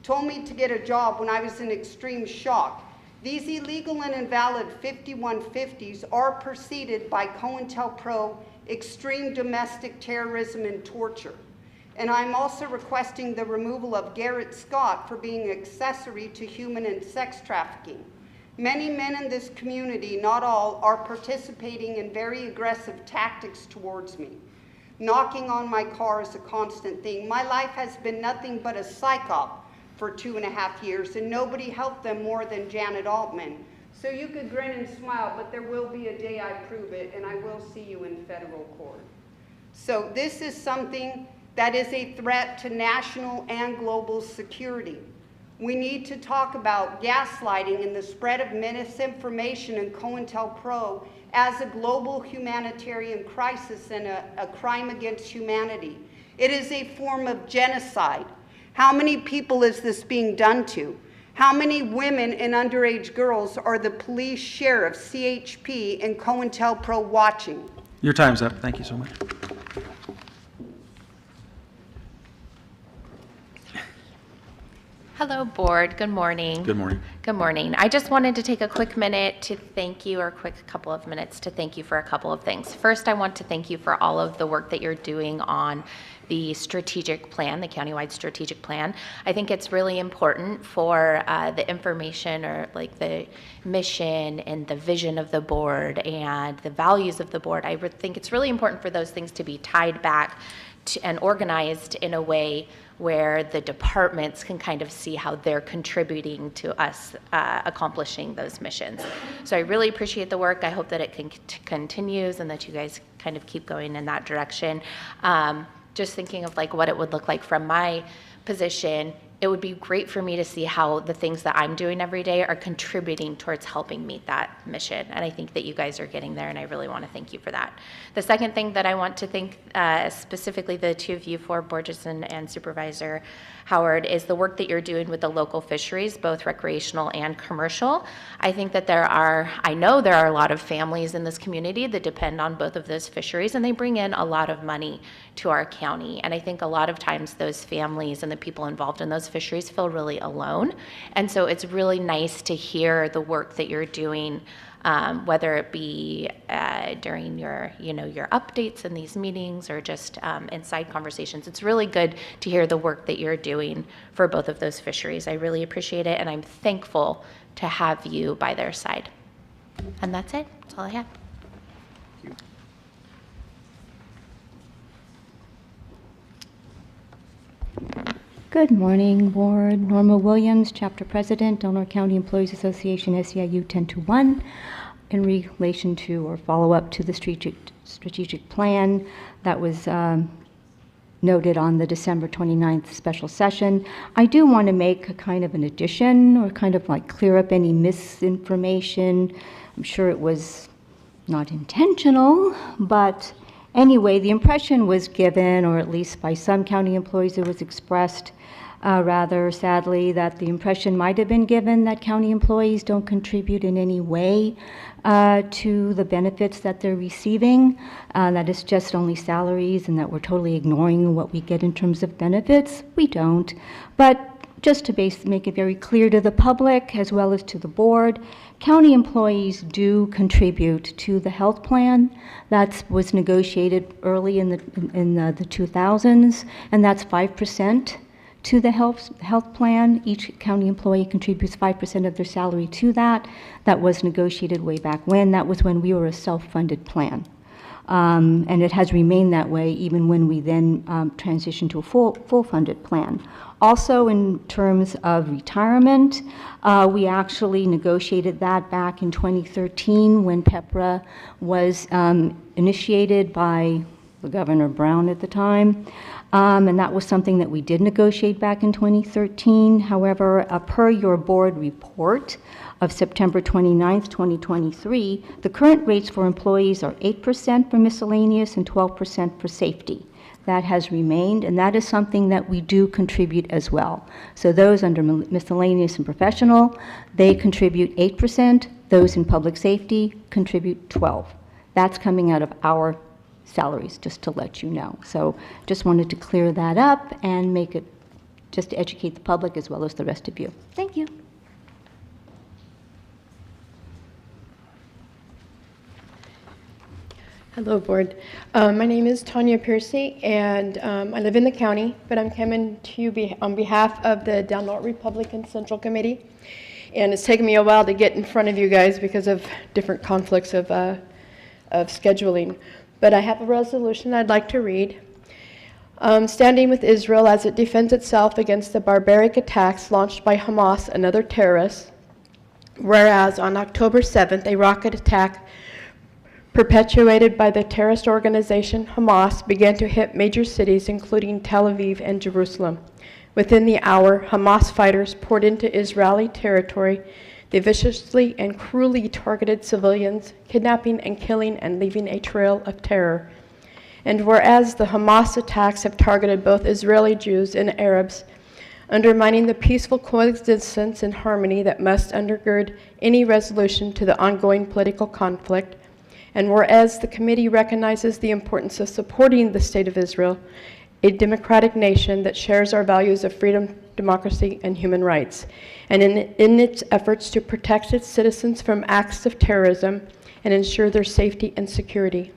Told me to get a job when I was in extreme shock. These illegal and invalid 5150s are preceded by COINTELPRO extreme domestic terrorism and torture. And I'm also requesting the removal of Garrett Scott for being accessory to human and sex trafficking. Many men in this community, not all, are participating in very aggressive tactics towards me. Knocking on my car is a constant thing. My life has been nothing but a psych-op for 2.5 years, and nobody helped them more than Janet Altman. So you could grin and smile, but there will be a day I prove it, and I will see you in federal court. So this is something that is a threat to national and global security. We need to talk about gaslighting and the spread of misinformation in COINTELPRO as a global humanitarian crisis and a crime against humanity. It is a form of genocide. How many people is this being done to? How many women and underage girls are the police, sheriff, CHP, and COINTELPRO watching? Your time's up. Thank you so much. Hello, board. Good morning. Good morning. Good morning. I just wanted to take a quick minute to thank you, or a quick couple of minutes to thank you for a couple of things. First, I want to thank you for all of the work that you're doing on the strategic plan, the countywide strategic plan. I think it's really important for the information, or like the mission and the vision of the board and the values of the board. I think it's really important for those things to be tied back to, and organized in a way where the departments can kind of see how they're contributing to us accomplishing those missions. So I really appreciate the work. I hope that it continues and that you guys kind of keep going in that direction. Just thinking of like what it would look like from my position, it would be great for me to see how the things that I'm doing every day are contributing towards helping meet that mission. And I think that you guys are getting there, and I really want to thank you for that. The second thing that I want to thank specifically the two of you for, Borges and Supervisor Howard, is the work that you're doing with the local fisheries, both recreational and commercial. I think that I know there are a lot of families in this community that depend on both of those fisheries, and they bring in a lot of money to our county. And I think a lot of times those families and the people involved in those fisheries feel really alone. And so it's really nice to hear the work that you're doing, whether it be during your updates in these meetings or just inside conversations. It's really good to hear the work that you're doing for both of those fisheries. I really appreciate it, and I'm thankful to have you by their side. And that's it. That's all I have. Good morning, Board. Norma Williams, Chapter President, Delaware County Employees Association, SEIU 1021, in relation to or follow-up to the strategic plan that was noted on the December 29th special session. I do want to make a kind of an addition, or kind of like clear up any misinformation. I'm sure it was not intentional, but anyway, the impression was given, or at least by some county employees it was expressed, rather sadly, that the impression might have been given that county employees don't contribute in any way to the benefits that they're receiving, that it's just only salaries and that we're totally ignoring what we get in terms of benefits. We don't. But just to make it very clear to the public as well as to the board, county employees do contribute to the health plan. That was negotiated early in the 2000s, and that's 5% to the health plan. Each county employee contributes 5% of their salary to that. That was negotiated way back when. That was when we were a self-funded plan. And it has remained that way even when we then transitioned to a full-funded plan. Also, in terms of retirement, we actually negotiated that back in 2013 when PEPRA was initiated by Governor Brown at the time. And that was something that we did negotiate back in 2013. However, per your board report of September 29th, 2023, the current rates for employees are 8% for miscellaneous and 12% for safety. That has remained, and that is something that we do contribute as well. So those under miscellaneous and professional, they contribute 8%. Those in public safety contribute 12%. That's coming out of our salaries, just to let you know. So just wanted to clear that up and make it, just to educate the public as well as the rest of you. Thank you. Hello, Board. My name is Tanya Piercy, and I live in the county, but I'm coming to you on behalf of the Del Norte Republican Central Committee. And it's taken me a while to get in front of you guys because of different conflicts of scheduling. But I have a resolution I'd like to read. Standing with Israel as it defends itself against the barbaric attacks launched by Hamas and other terrorists, whereas on October 7th, a rocket attack perpetuated by the terrorist organization Hamas began to hit major cities including Tel Aviv and Jerusalem. Within the hour, Hamas fighters poured into Israeli territory. They viciously and cruelly targeted civilians, kidnapping and killing and leaving a trail of terror. And whereas the Hamas attacks have targeted both Israeli Jews and Arabs, undermining the peaceful coexistence and harmony that must undergird any resolution to the ongoing political conflict, and whereas the committee recognizes the importance of supporting the State of Israel, a democratic nation that shares our values of freedom, democracy, and human rights, and in its efforts to protect its citizens from acts of terrorism and ensure their safety and security.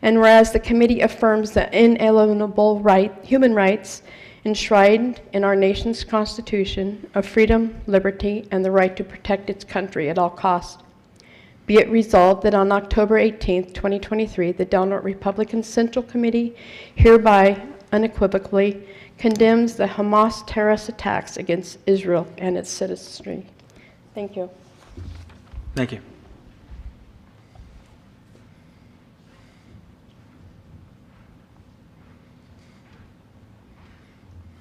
And whereas the committee affirms the inalienable human rights enshrined in our nation's Constitution of freedom, liberty, and the right to protect its country at all costs. Be it resolved that on October 18th, 2023, the Del Norte Republican Central Committee hereby unequivocally condemns the Hamas terrorist attacks against Israel and its citizenry. Thank you. Thank you.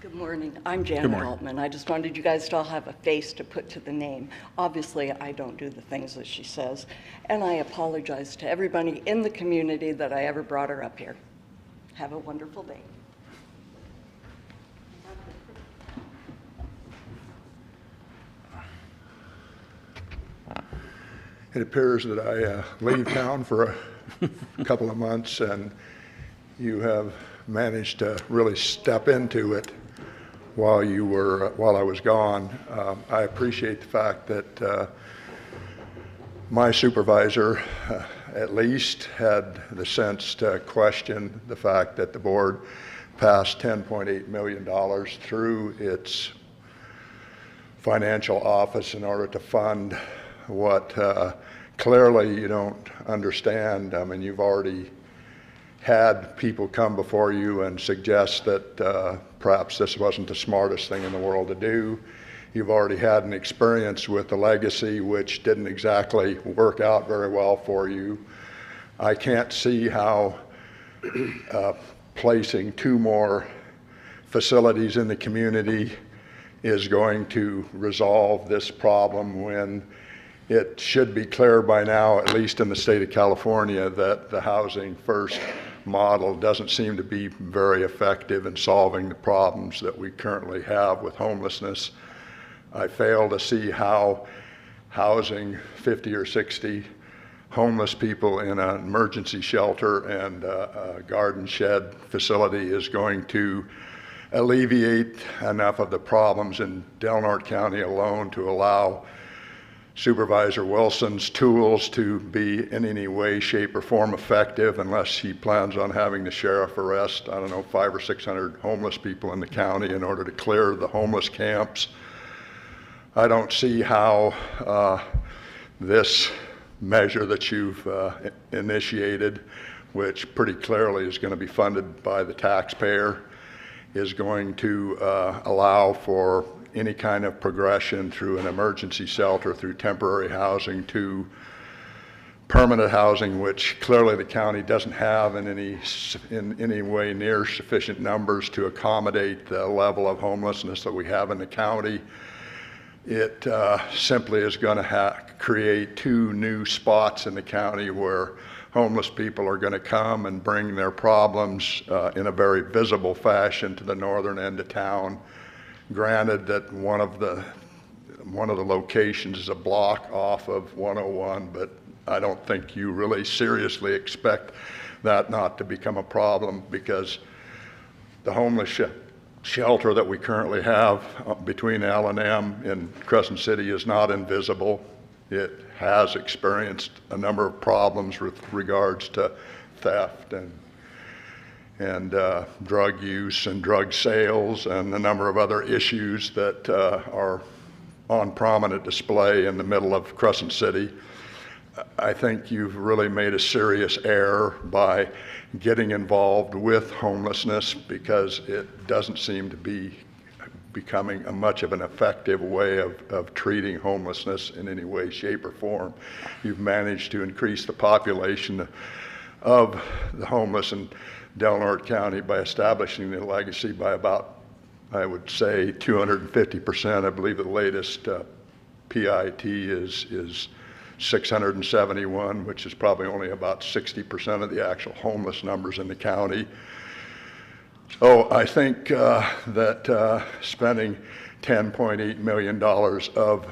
Good morning. I'm Janet Altman. I just wanted you guys to all have a face to put to the name. Obviously, I don't do the things that she says, and I apologize to everybody in the community that I ever brought her up here. Have a wonderful day. It appears that I leave town for a couple of months, and you have managed to really step into it while I was gone. I appreciate the fact that my supervisor at least had the sense to question the fact that the board passed $10.8 million through its financial office in order to fund what clearly you don't understand. I mean, you've already had people come before you and suggest that perhaps this wasn't the smartest thing in the world to do. You've already had an experience with the legacy which didn't exactly work out very well for you. I can't see how placing 2 more facilities in the community is going to resolve this problem when it should be clear by now, at least in the state of California, that the housing first model doesn't seem to be very effective in solving the problems that we currently have with homelessness. I fail to see how housing 50 or 60 homeless people in an emergency shelter and a garden shed facility is going to alleviate enough of the problems in Del Norte County alone to allow Supervisor Wilson's tools to be in any way, shape, or form effective unless he plans on having the sheriff arrest, I don't know, 500 or 600 homeless people in the county in order to clear the homeless camps. I don't see how this measure that you've initiated, which pretty clearly is going to be funded by the taxpayer, is going to allow for any kind of progression through an emergency shelter, through temporary housing to permanent housing, which clearly the county doesn't have in any way near sufficient numbers to accommodate the level of homelessness that we have in the county. It simply is going to create 2 new spots in the county where homeless people are going to come and bring their problems in a very visible fashion to the northern end of town. Granted that one of the locations is a block off of 101, but I don't think you really seriously expect that not to become a problem, because the homeless shelter that we currently have between L&M and Crescent City is not invisible. It has experienced a number of problems with regards to theft and drug use and drug sales and a number of other issues that are on prominent display in the middle of Crescent City. I think you've really made a serious error by getting involved with homelessness, because it doesn't seem to be becoming much of an effective way of treating homelessness in any way, shape, or form. You've managed to increase the population of the homeless in Del Norte County by establishing the legacy by about, I would say, 250%. I believe the latest PIT is 671, which is probably only about 60% of the actual homeless numbers in the county. So I think that spending $10.8 million of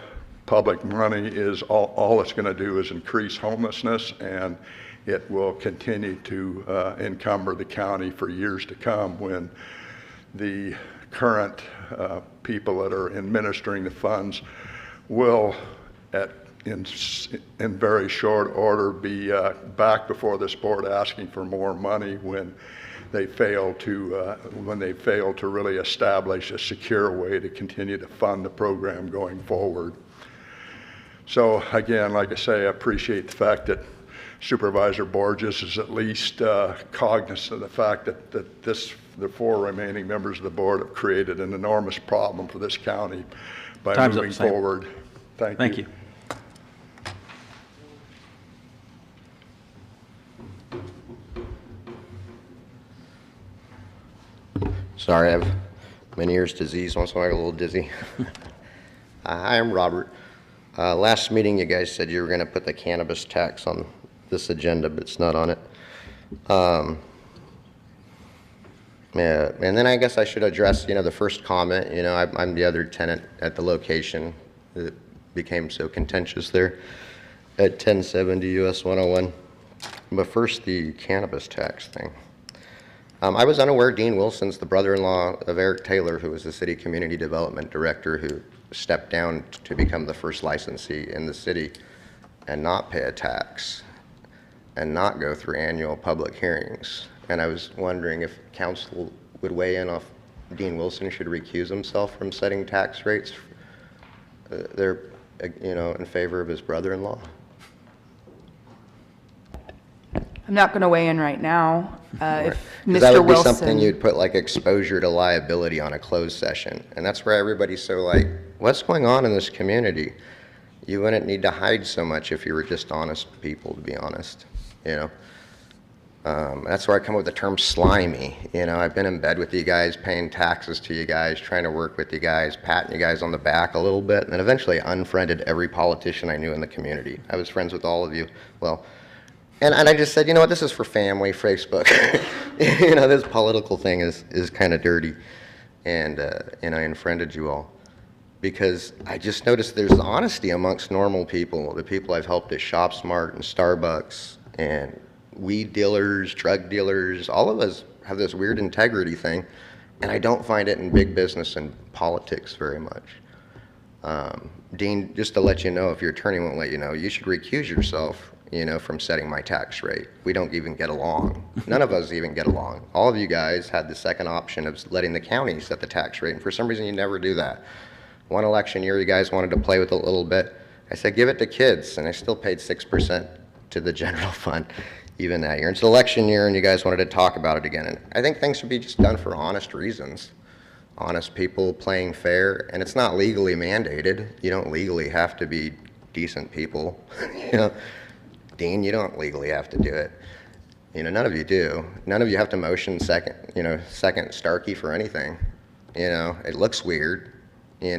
public money is all it's going to do is increase homelessness, and it will continue to encumber the county for years to come, when the current people that are administering the funds will, in very short order, be back before this board asking for more money when they fail to really establish a secure way to continue to fund the program going forward. So again, like I say, I appreciate the fact that Supervisor Borges is at least cognizant of the fact that the 4 remaining members of the board have created an enormous problem for this county by moving forward. Thank you. Sorry, I have Meniere's disease, once in a while I get a little dizzy. Hi, I'm Robert. Last meeting you guys said you were going to put the cannabis tax on this agenda, but it's not on it. Yeah, and then I guess I should address, the first comment. I'm the other tenant at the location that became so contentious there at 1070 US 101. But first, the cannabis tax thing. I was unaware Dean Wilson's the brother-in-law of Eric Taylor, who was the city community development director, who stepped down to become the first licensee in the city and not pay a tax and not go through annual public hearings. And I was wondering if council would weigh in if Dean Wilson should recuse himself from setting tax rates in favor of his brother-in-law. I'm not going to weigh in right now. If Mr. That would be Wilson, something you'd put like exposure to liability on a closed session. And that's where everybody's so like, what's going on in this community? You wouldn't need to hide so much if you were just honest people, to be honest. That's where I come up with the term slimy. I've been in bed with you guys, paying taxes to you guys, trying to work with you guys, patting you guys on the back a little bit, and then eventually unfriended every politician I knew in the community. I was friends with all of you. Well, and I just said, you know what, this is for family, Facebook. This political thing is kind of dirty. And I unfriended you all. Because I just noticed there's honesty amongst normal people, the people I've helped at ShopSmart and Starbucks and weed dealers, drug dealers. All of us have this weird integrity thing, and I don't find it in big business and politics very much. Dean, just to let you know, if your attorney won't let you know, you should recuse yourself, from setting my tax rate. We don't even get along. None of us even get along. All of you guys had the second option of letting the county set the tax rate, and for some reason you never do that. One election year, you guys wanted to play with it a little bit. I said, give it to kids, and I still paid 6% to the general fund even that year. It's an election year, and you guys wanted to talk about it again. And I think things should be just done for honest reasons. Honest people playing fair, and it's not legally mandated. You don't legally have to be decent people. Dean, you don't legally have to do it. None of you do. None of you have to motion second Starkey for anything. It looks weird. We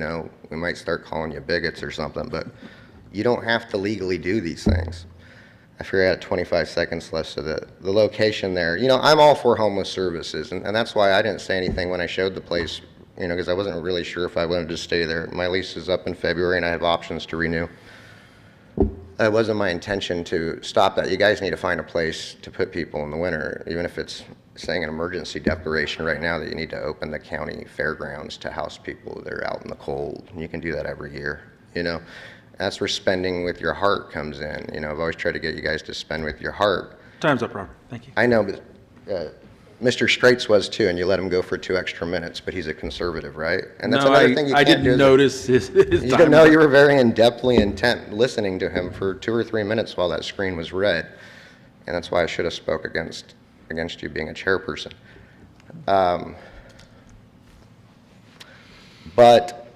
might start calling you bigots or something, but you don't have to legally do these things. I figure I had 25 seconds left, so the location there, I'm all for homeless services, and that's why I didn't say anything when I showed the place, because I wasn't really sure if I wanted to stay there. My lease is up in February, and I have options to renew. It wasn't my intention to stop that. You guys need to find a place to put people in the winter, even if it's saying an emergency declaration right now that you need to open the county fairgrounds to house people that are out in the cold. You can do that every year, That's where spending with your heart comes in. I've always tried to get you guys to spend with your heart. Time's up, Robert. Thank you. I know, but Mr. Straits was too, and you let him go for 2 extra minutes, but he's a conservative, right? And that's another thing you can't do. I didn't notice his You time. didn't know you were very in-depthly intent listening to him for 2 or 3 minutes while that screen was red. And that's why I should have spoke against you being a chairperson. But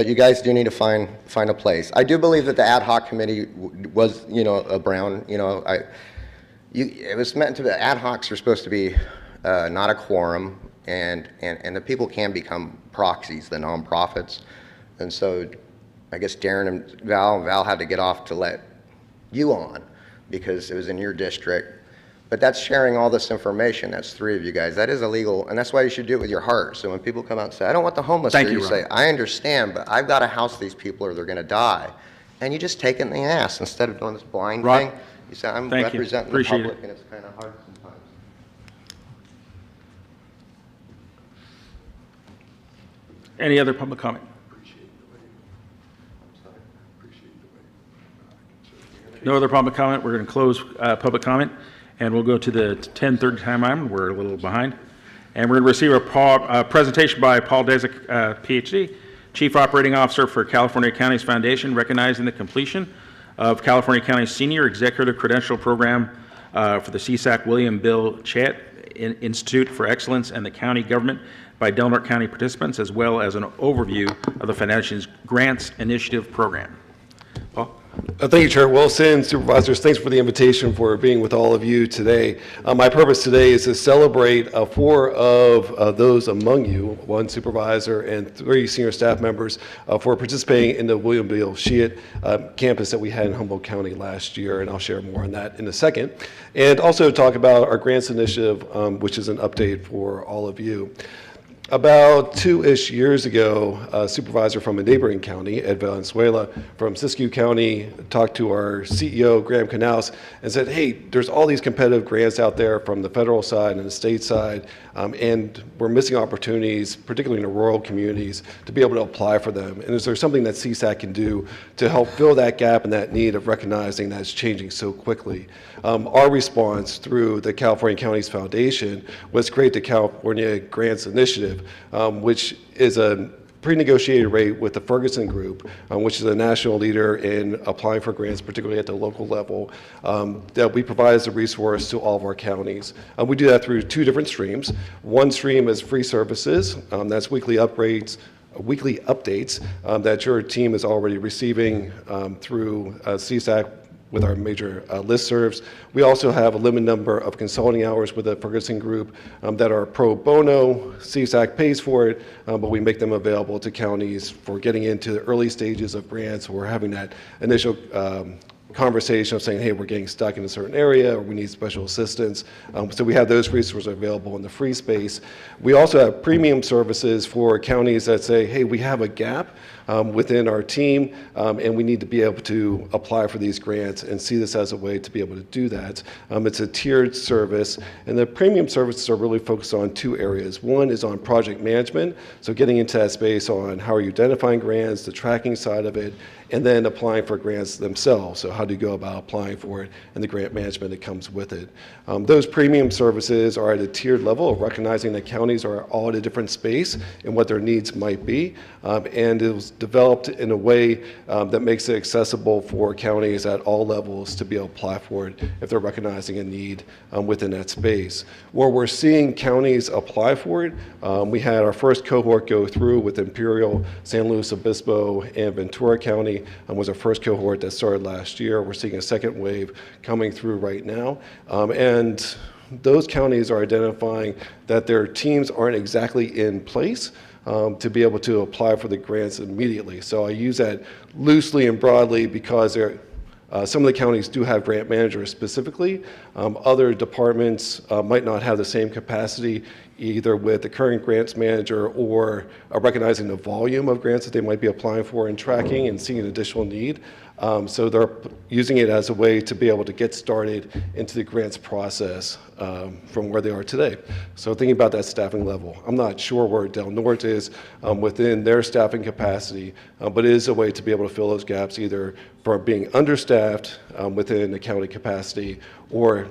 you guys do need to find a place. I do believe that the ad hoc committee was, a brown, it was meant to be, ad hocs are supposed to be not a quorum, and the people can become proxies, the nonprofits. And so I guess Darren and Val had to get off to let you on because it was in your district. But that's sharing all this information. That's 3 of you guys. That is illegal, and that's why you should do it with your heart. So when people come out and say, I don't want the homeless here, you say, I understand, but I've got to house these people or they're going to die. And you just take it in the ass instead of doing this blind thing. You say, I'm representing the public, and it's kind of hard sometimes. Any other public comment? No other public comment. We're going to close public comment, and we'll go to the 10:30 time item. We're a little behind. And we're going to receive a presentation by Paul Desick, PhD, Chief Operating Officer for California Counties Foundation, recognizing the completion of California County's Senior Executive Credential Program for the CSAC William Bill Chat Institute for Excellence and the County Government by Del Norte County participants, as well as an overview of the foundation's Grants Initiative Program. Paul? Thank you, Chair Wilson. Supervisors, thanks for the invitation for being with all of you today. My purpose today is to celebrate 4 of those among you, 1 supervisor and 3 senior staff members, for participating in the William Bill Sheet campus that we had in Humboldt County last year, and I'll share more on that in a second. And also talk about our grants initiative, which is an update for all of you. About 2-ish years ago, a supervisor from a neighboring county, Ed Valenzuela, from Siskiyou County, talked to our CEO, Graham Canals, and said, hey, there's all these competitive grants out there from the federal side and the state side, and we're missing opportunities, particularly in the rural communities, to be able to apply for them. And is there something that CSAC can do to help fill that gap and that need of recognizing that it's changing so quickly? Our response through the California Counties Foundation was create the California Grants Initiative, which is a pre-negotiated rate with the Ferguson Group, which is a national leader in applying for grants, particularly at the local level, that we provide as a resource to all of our counties. We do that through 2 different streams. One stream is free services, that's weekly updates that your team is already receiving through CSAC with our major listservs. We also have a limited number of consulting hours with the Ferguson Group that are pro bono. CSAC pays for it, but we make them available to counties for getting into the early stages of grants or having that initial conversation of saying, hey, we're getting stuck in a certain area or we need special assistance. So we have those resources available in the free space. We also have premium services for counties that say, hey, we have a gap within our team and we need to be able to apply for these grants and see this as a way to be able to do that. It's a tiered service, and the premium services are really focused on two areas. One is on project management, so getting into that space on how are you identifying grants, the tracking side of it, and then applying for grants themselves. So how do you go about applying for it and the grant management that comes with it. Those premium services are at a tiered level of recognizing that counties are all at a different space and what their needs might be. And it was developed in a way that makes it accessible for counties at all levels to be able to apply for it if they're recognizing a need within that space. Where we're seeing counties apply for it, we had our first cohort go through with Imperial, San Luis Obispo, and Ventura County was our first cohort that started last year. We're seeing a second wave coming through right now. And those counties are identifying that their teams aren't exactly in place to be able to apply for the grants immediately. So I use that loosely and broadly because some of the counties do have grant managers specifically. Other departments might not have the same capacity either with the current grants manager or recognizing the volume of grants that they might be applying for and tracking and seeing an additional need. So they're using it as a way to be able to get started into the grants process from where they are today. So thinking about that staffing level, I'm not sure where Del Norte is within their staffing capacity, but it is a way to be able to fill those gaps either for being understaffed within the county capacity or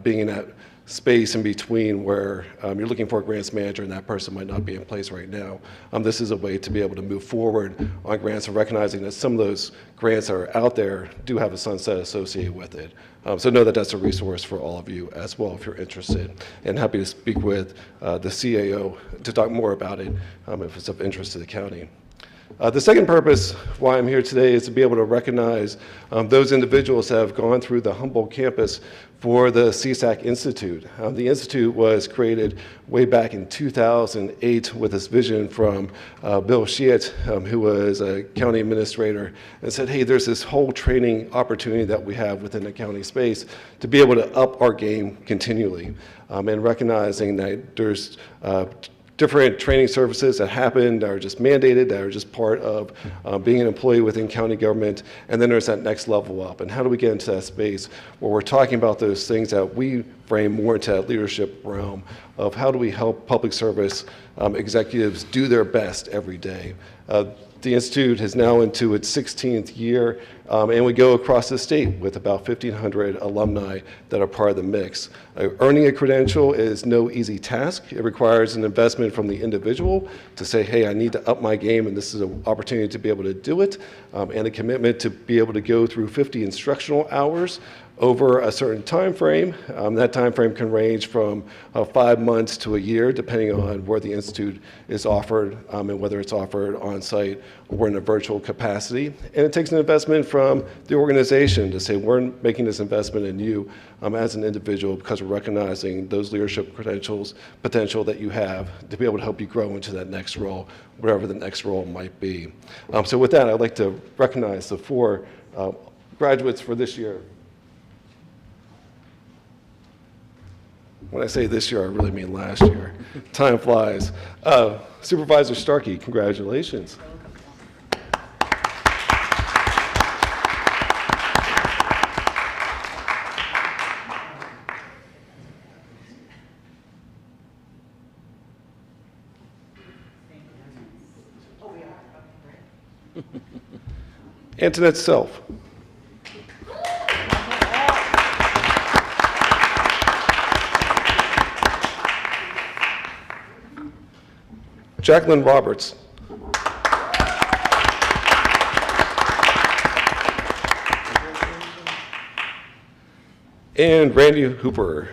being in that space in between where you're looking for a grants manager and that person might not be in place right now. This is a way to be able to move forward on grants and recognizing that some of those grants that are out there do have a sunset associated with it. So know that that's a resource for all of you as well if you're interested. And happy to speak with the CAO to talk more about it if it's of interest to the county. The second purpose why I'm here today is to be able to recognize those individuals that have gone through the Humboldt campus for the CSAC Institute. The Institute was created way back in 2008 with this vision from Bill Sheet, who was a county administrator, and said, hey, there's this whole training opportunity that we have within the county space to be able to up our game continually, and recognizing that there's different training services that happen that are just mandated, that are just part of being an employee within county government, and then there's that next level up. And how do we get into that space where we're talking about those things that we frame more into that leadership realm of how do we help public service executives do their best every day. The Institute is now into its 16th year, and we go across the state with about 1,500 alumni that are part of the mix. Earning a credential is no easy task. It requires an investment from the individual to say, hey, I need to up my game, and this is an opportunity to be able to do it, and a commitment to be able to go through 50 instructional hours over a certain time frame. That time frame can range from 5 months to a year, depending on where the Institute is offered and whether it's offered on-site or in a virtual capacity. And it takes an investment from the organization to say, we're making this investment in you as an individual because we're recognizing those leadership credentials, potential that you have to be able to help you grow into that next role, whatever the next role might be. So with that, I'd like to recognize the 4 graduates for this year. When I say this year, I really mean last year. Time flies. Supervisor Starkey, congratulations. Antoinette Self. Jacqueline Roberts. And Randy Hooper.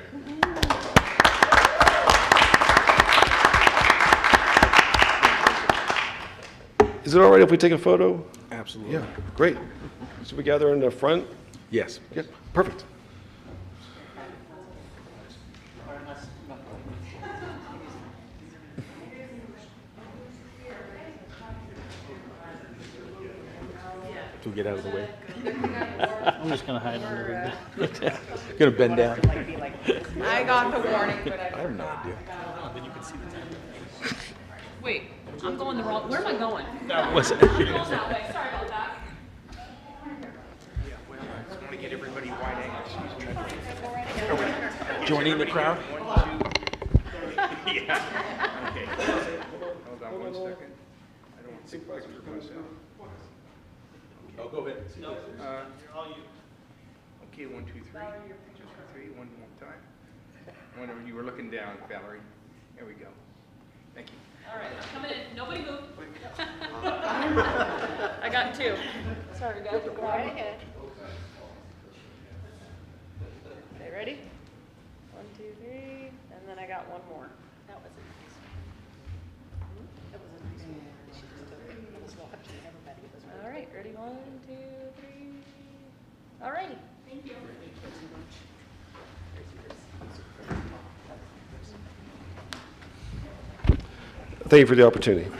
Is it all right if we take a photo? Absolutely. Yeah, great. Should we gather in the front? Yes. Yeah, perfect. till we get out of the way. I'm just gonna hide under it. Gonna bend down. I got the warning, but I have no idea. Then you can see the time. Wait, I'm going the wrong, where am I going? That was it. I'm going that way, sorry about that. Want to get everybody wide angles. Joining the crowd? Yeah. Okay. Hold on 1 second. I don't want to take pictures of myself. Oh, go ahead. Okay, 1, 2, 3. 2, 3. One more time. Whenever you were looking down, Valerie. There we go. Thank you. All right, I'm coming in. Nobody move. I got 2. Sorry, guys. Go right ahead. Okay, ready? 1, 2, 3, and then I got 1 more. That was a nice one. That was a nice one. I was watching everybody. All right, ready? 1, 2, 3. All righty. Thank you. Thank you for the opportunity.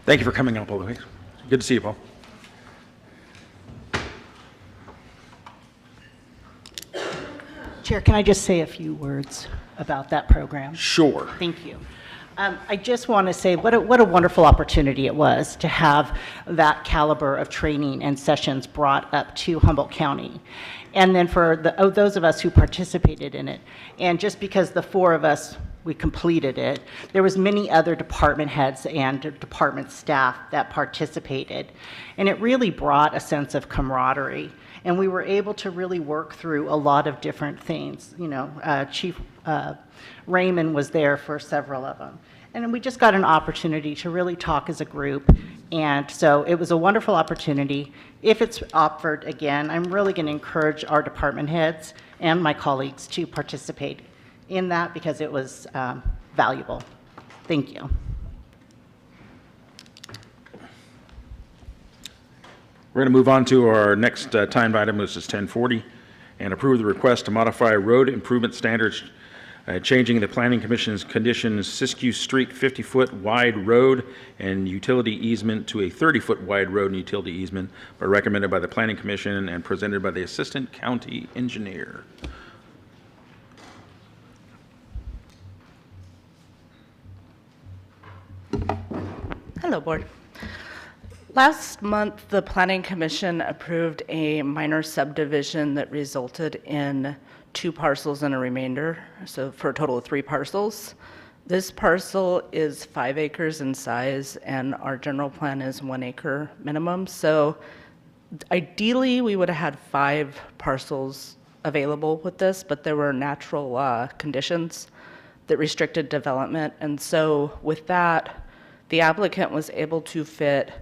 Thank you for coming up all the way. Good to see you, Paul. Chair, can I just say a few words about that program? Sure. Thank you. I just want to say what a wonderful opportunity it was to have that caliber of training and sessions brought up to Humboldt County. And then for those of us who participated in it, and just because the 4 of us, we completed it, there was many other department heads and department staff that participated. And it really brought a sense of camaraderie. And we were able to really work through a lot of different things. You know, Chief Raymond was there for several of them. And we just got an opportunity to really talk as a group. And so it was a wonderful opportunity. If it's offered again, I'm really going to encourage our department heads and my colleagues to participate in that because it was valuable. Thank you. We're going to move on to our next timed item, which is 1040, and approve the request to modify road improvement standards, changing the Planning Commission's conditions Siskiyou Street 50-foot wide road and utility easement to a 30-foot wide road and utility easement, but recommended by the Planning Commission and presented by the Assistant County Engineer. Hello, Board. Last month, the Planning Commission approved a minor subdivision that resulted in 2 parcels and a remainder, so for a total of 3 parcels. This parcel is 5 acres in size, and our general plan is 1 acre minimum. So ideally, we would have had 5 parcels available with this, but there were natural conditions that restricted development. And so with that, the applicant was able to fit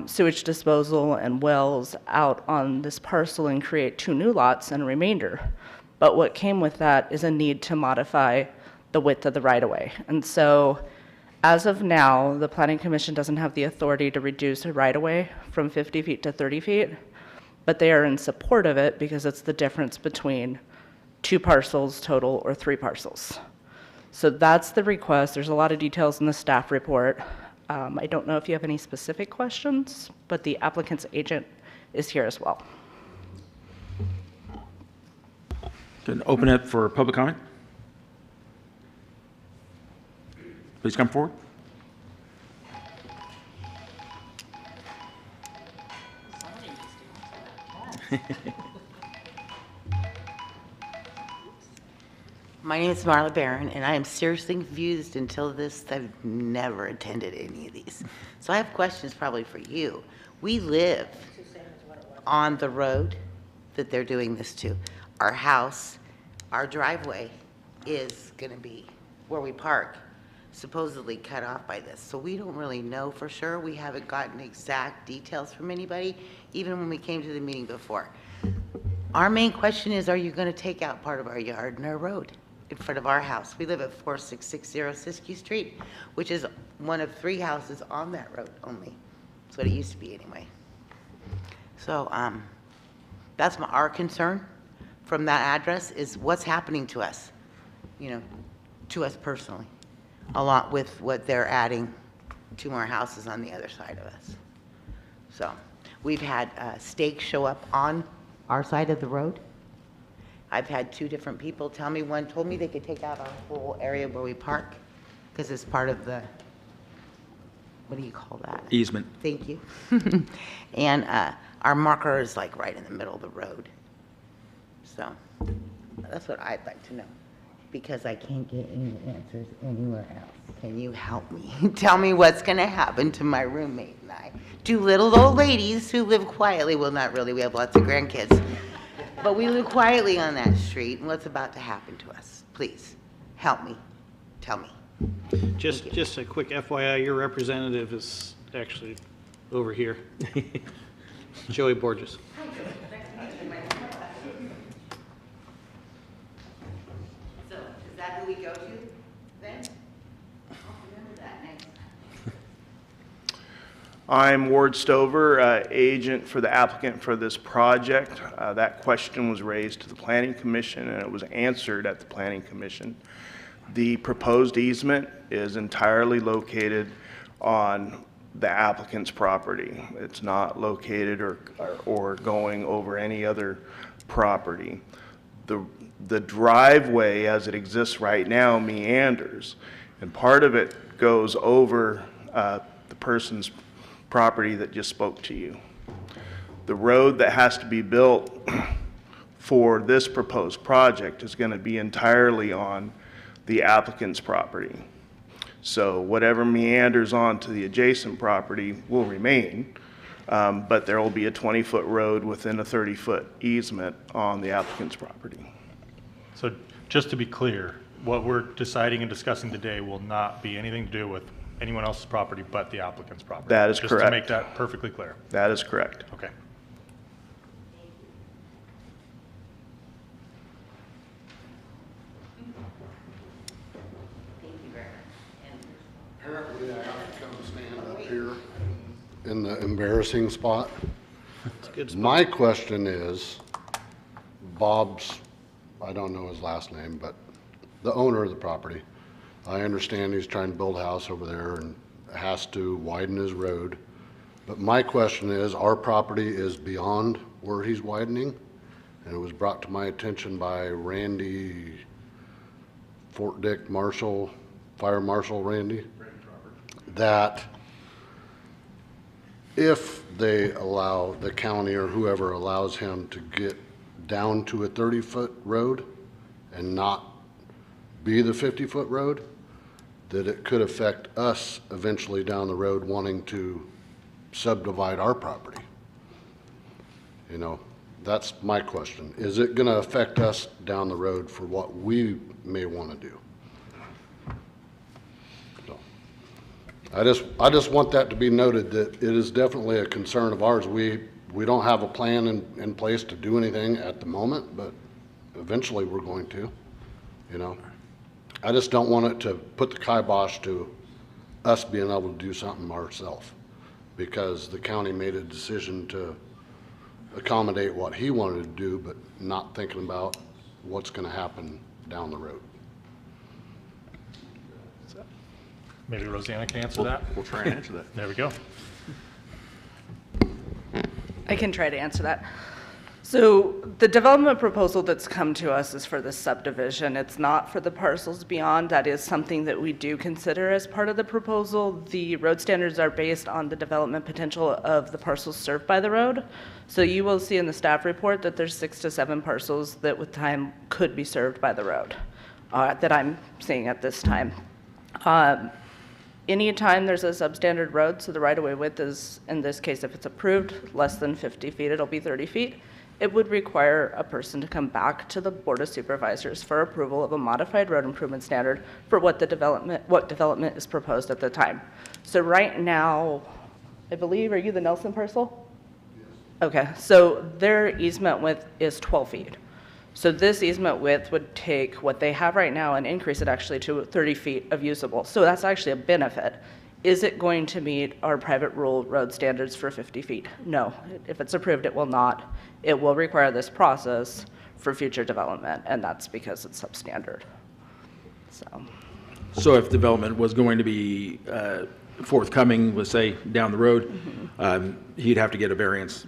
sewage disposal and wells out on this parcel and create 2 new lots and a remainder. But what came with that is a need to modify the width of the right-of-way. And so as of now, the Planning Commission doesn't have the authority to reduce a right-of-way from 50 feet to 30 feet, but they are in support of it because it's the difference between 2 parcels total or 3 parcels. So that's the request. There's a lot of details in the staff report. I don't know if you have any specific questions, but the applicant's agent is here as well. Can open it for public comment. Please come forward. My name is Marla Barron, and I am seriously confused until this. I've never attended any of these. So I have questions probably for you. We live on the road that they're doing this to. Our house, our driveway is going to be where we park, supposedly cut off by this. So we don't really know for sure. We haven't gotten exact details from anybody, even when we came to the meeting before. Our main question is, are you going to take out part of our yard and our road in front of our house? We live at 4660 Siskiyou Street, which is one of 3 houses on that road only. That's what it used to be anyway. So that's our concern from that address is what's happening to us, to us personally, along with what they're adding 2 more houses on the other side of us. So We've had stakes show up on our side of the road. I've had 2 different people tell me, one told me they could take out our whole area where we park because it's part of the, what do you call that? Easement. Thank you. And our marker is like right in the middle of the road. So that's what I'd like to know, because I can't get any answers anywhere else. Can you help me? Tell me what's going to happen to my roommate and I. 2 little old ladies who live quietly. Well, not really. We have lots of grandkids. But we live quietly on that street, and what's about to happen to us? Please, help me. Tell me. Just a quick FYI, your representative is actually over here. Joey Borges. So, is that who we go to then? I'll remember that next time. I'm Ward Stover, agent for the applicant for this project. That question was raised to the Planning Commission and it was answered at the Planning Commission. The proposed easement is entirely located on the applicant's property. It's not located or going over any other property. The driveway as it exists right now meanders, and part of it goes over the person's property that just spoke to you. The road that has to be built for this proposed project is going to be entirely on the applicant's property. So whatever meanders onto the adjacent property will remain, but there will be a 20-foot road within a 30-foot easement on the applicant's property. So just to be clear, what we're deciding and discussing today will not be anything to do with anyone else's property but the applicant's property. That is correct. Just to make that perfectly clear. That is correct. Okay. Apparently, I have to come stand up here in the embarrassing spot. It's a good spot. My question is, Bob's, I don't know his last name, but the owner of the property, I understand he's trying to build a house over there and has to widen his road. But my question is, our property is beyond where he's widening, and it was brought to my attention by Randy Fort Dick Marshall, Fire Marshal Randy, that if they allow, the county or whoever allows him to get down to a 30-foot road and not be the 50-foot road, that it could affect us eventually down the road wanting to subdivide our property. You know, that's my question. Is it going to affect us down the road for what we may want to do? So, I just want that to be noted, that it is definitely a concern of ours. We don't have a plan in place to do anything at the moment, but eventually we're going to, you know. I just don't want it to put the kibosh to us being able to do something ourselves, because the county made a decision to accommodate what he wanted to do, but not thinking about what's going to happen down the road. Maybe Rosanna can answer that? We'll try and answer that. There we go. I can try to answer that. So the development proposal that's come to us is for the subdivision. It's not for the parcels beyond. That is something that we do consider as part of the proposal. The road standards are based on the development potential of the parcels served by the road. So you will see in the staff report that there's 6 to 7 parcels that with time could be served by the road that I'm seeing at this time. Anytime there's a substandard road, so the right-of-way width is, in this case, if it's approved, less than 50 feet, it'll be 30 feet. It would require a person to come back to the Board of Supervisors for approval of a modified road improvement standard for what development is proposed at the time. So right now, I believe, are you the Nelson parcel? Yes. Okay, so their easement width is 12 feet. So this easement width would take what they have right now and increase it actually to 30 feet of usable. So that's actually a benefit. Is it going to meet our private rule road standards for 50 feet? No. If it's approved, it will not. It will require this process for future development, and that's because it's substandard. So if development was going to be forthcoming, let's say, down the road, he'd have to get a variance.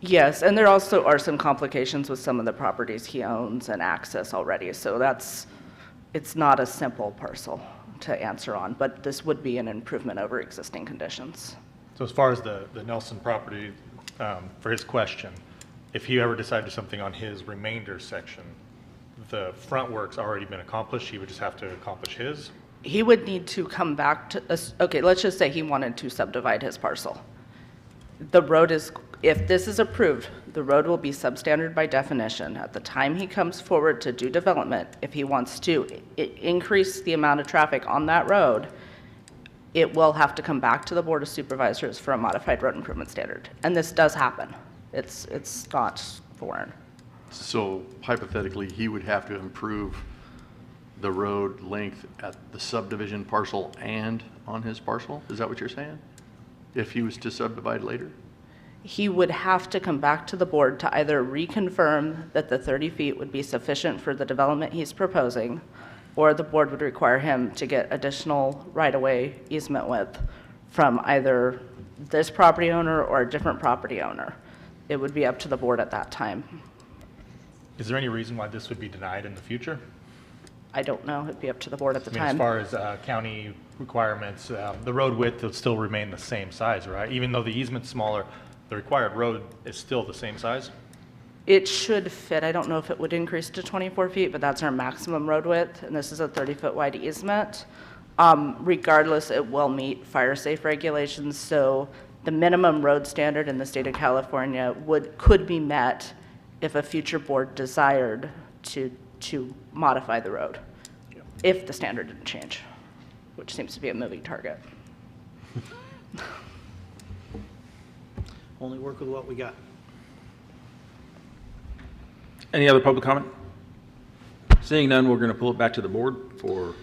Yes, and there also are some complications with some of the properties he owns and access already, so it's not a simple parcel to answer on, but this would be an improvement over existing conditions. So as far as the Nelson property, for his question, if he ever decided to do something on his remainder section, the front work's already been accomplished, he would just have to accomplish his? He would need to come back to, okay, let's just say he wanted to subdivide his parcel. The road is, if this is approved, the road will be substandard by definition. At the time he comes forward to do development, if he wants to increase the amount of traffic on that road, it will have to come back to the Board of Supervisors for a modified road improvement standard. And this does happen. It's not foreign. So hypothetically, he would have to improve the road length at the subdivision parcel and on his parcel? Is that what you're saying? If he was to subdivide later? He would have to come back to the board to either reconfirm that the 30 feet would be sufficient for the development he's proposing, or the board would require him to get additional right-of-way easement width from either this property owner or a different property owner. It would be up to the board at that time. Is there any reason why this would be denied in the future? I don't know. It'd be up to the board at the I mean, time. as far as county requirements, the road width will still remain the same size, right? Even though the easement's smaller, the required road is still the same size? It should fit. I don't know if it would increase to 24 feet, but that's our maximum road width, and this is a 30-foot wide easement. Regardless, it will meet fire safe regulations, so the minimum road standard in the state of California could be met if a future board desired to modify the road, if the standard didn't change, which seems to be a moving target. Only work with what we got. Any other public comment? Seeing none, we're going to pull it back to the board for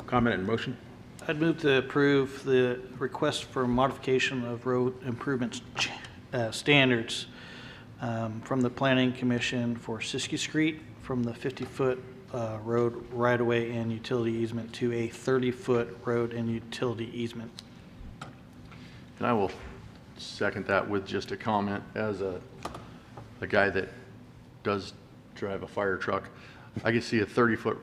comment and motion. I'd move to approve the request for modification of road improvements standards from the Planning Commission for Siskiyou Street from the 50-foot road right-of-way and utility easement to a 30-foot road and utility easement. And I will second that with just a comment. As a guy that does drive a fire truck, I could see a 30-foot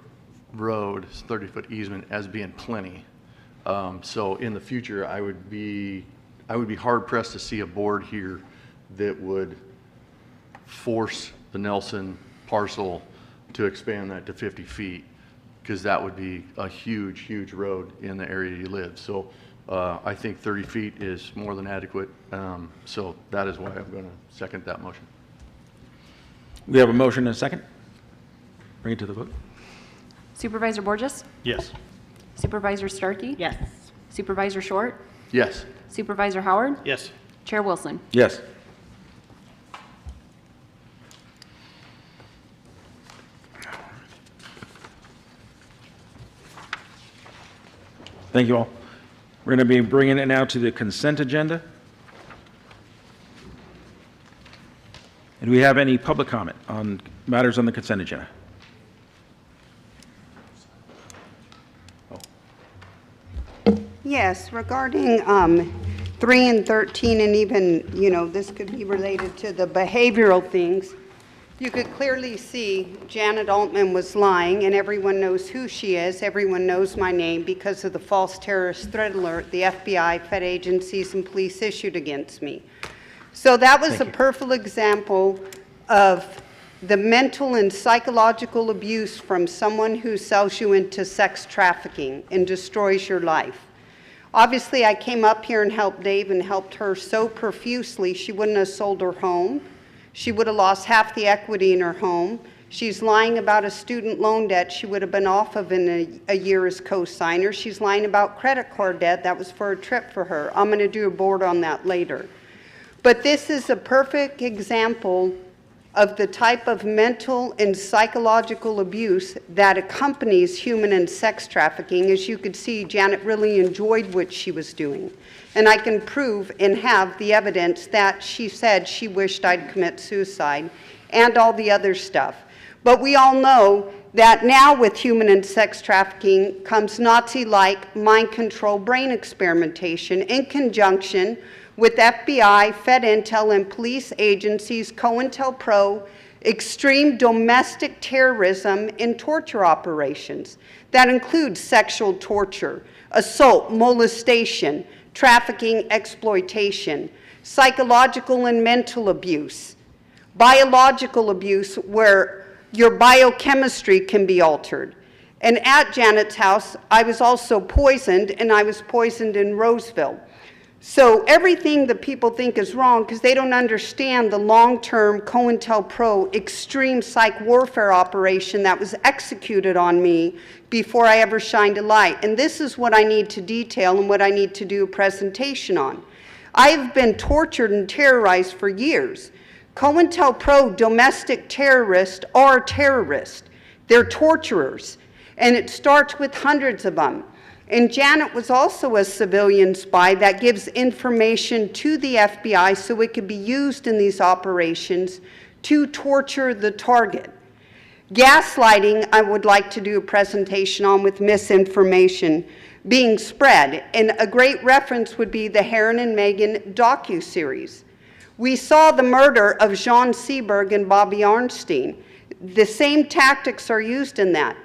road, 30-foot easement as being plenty. So in the future, I would be hard pressed to see a board here that would force the Nelson parcel to expand that to 50 feet, because that would be a huge, huge road in the area you live. So I think 30 feet is more than adequate. So that is why I'm going to second that motion. We have a motion and a second. Bring it to the vote. Supervisor Borges? Yes. Supervisor Starkey? Yes. Supervisor Short? Yes. Supervisor Howard? Yes. Chair Wilson? Yes. Thank you all. We're going to be bringing it now to the consent agenda. And do we have any public comment on matters on the consent agenda? Yes, regarding 3 and 13, and even, this could be related to the behavioral things. You could clearly see Janet Altman was lying, and everyone knows who she is. Everyone knows my name because of the false terrorist threat alert the FBI, Fed agencies, and police issued against me. So that was a perfect example of the mental and psychological abuse from someone who sells you into sex trafficking and destroys your life. Obviously, I came up here and helped Dave and helped her so profusely she wouldn't have sold her home. She would have lost half the equity in her home. She's lying about a student loan debt she would have been off of in a year as co-signer. She's lying about credit card debt. That was for a trip for her. I'm going to do a board on that later. But this is a perfect example of the type of mental and psychological abuse that accompanies human and sex trafficking. As you could see, Janet really enjoyed what she was doing. And I can prove and have the evidence that she said she wished I'd commit suicide and all the other stuff. But we all know that now with human and sex trafficking comes Nazi-like mind control brain experimentation in conjunction with FBI, Fed Intel, and police agencies, COINTELPRO, extreme domestic terrorism and torture operations that include sexual torture, assault, molestation, trafficking, exploitation, psychological and mental abuse, biological abuse where your biochemistry can be altered. And at Janet's house, I was also poisoned, and I was poisoned in Roseville. So everything that people think is wrong because they don't understand the long-term COINTELPRO extreme psych warfare operation that was executed on me before I ever shined a light. And this is what I need to detail and what I need to do a presentation on. I've been tortured and terrorized for years. COINTELPRO domestic terrorists are terrorists. They're torturers. And it starts with hundreds of them. And Janet was also a civilian spy that gives information to the FBI so it could be used in these operations to torture the target. Gaslighting, I would like to do a presentation on with misinformation being spread. And a great reference would be the Heron and Meghan docuseries. We saw the murder of Jean Seberg and Bobby Arnstein. The same tactics are used in that.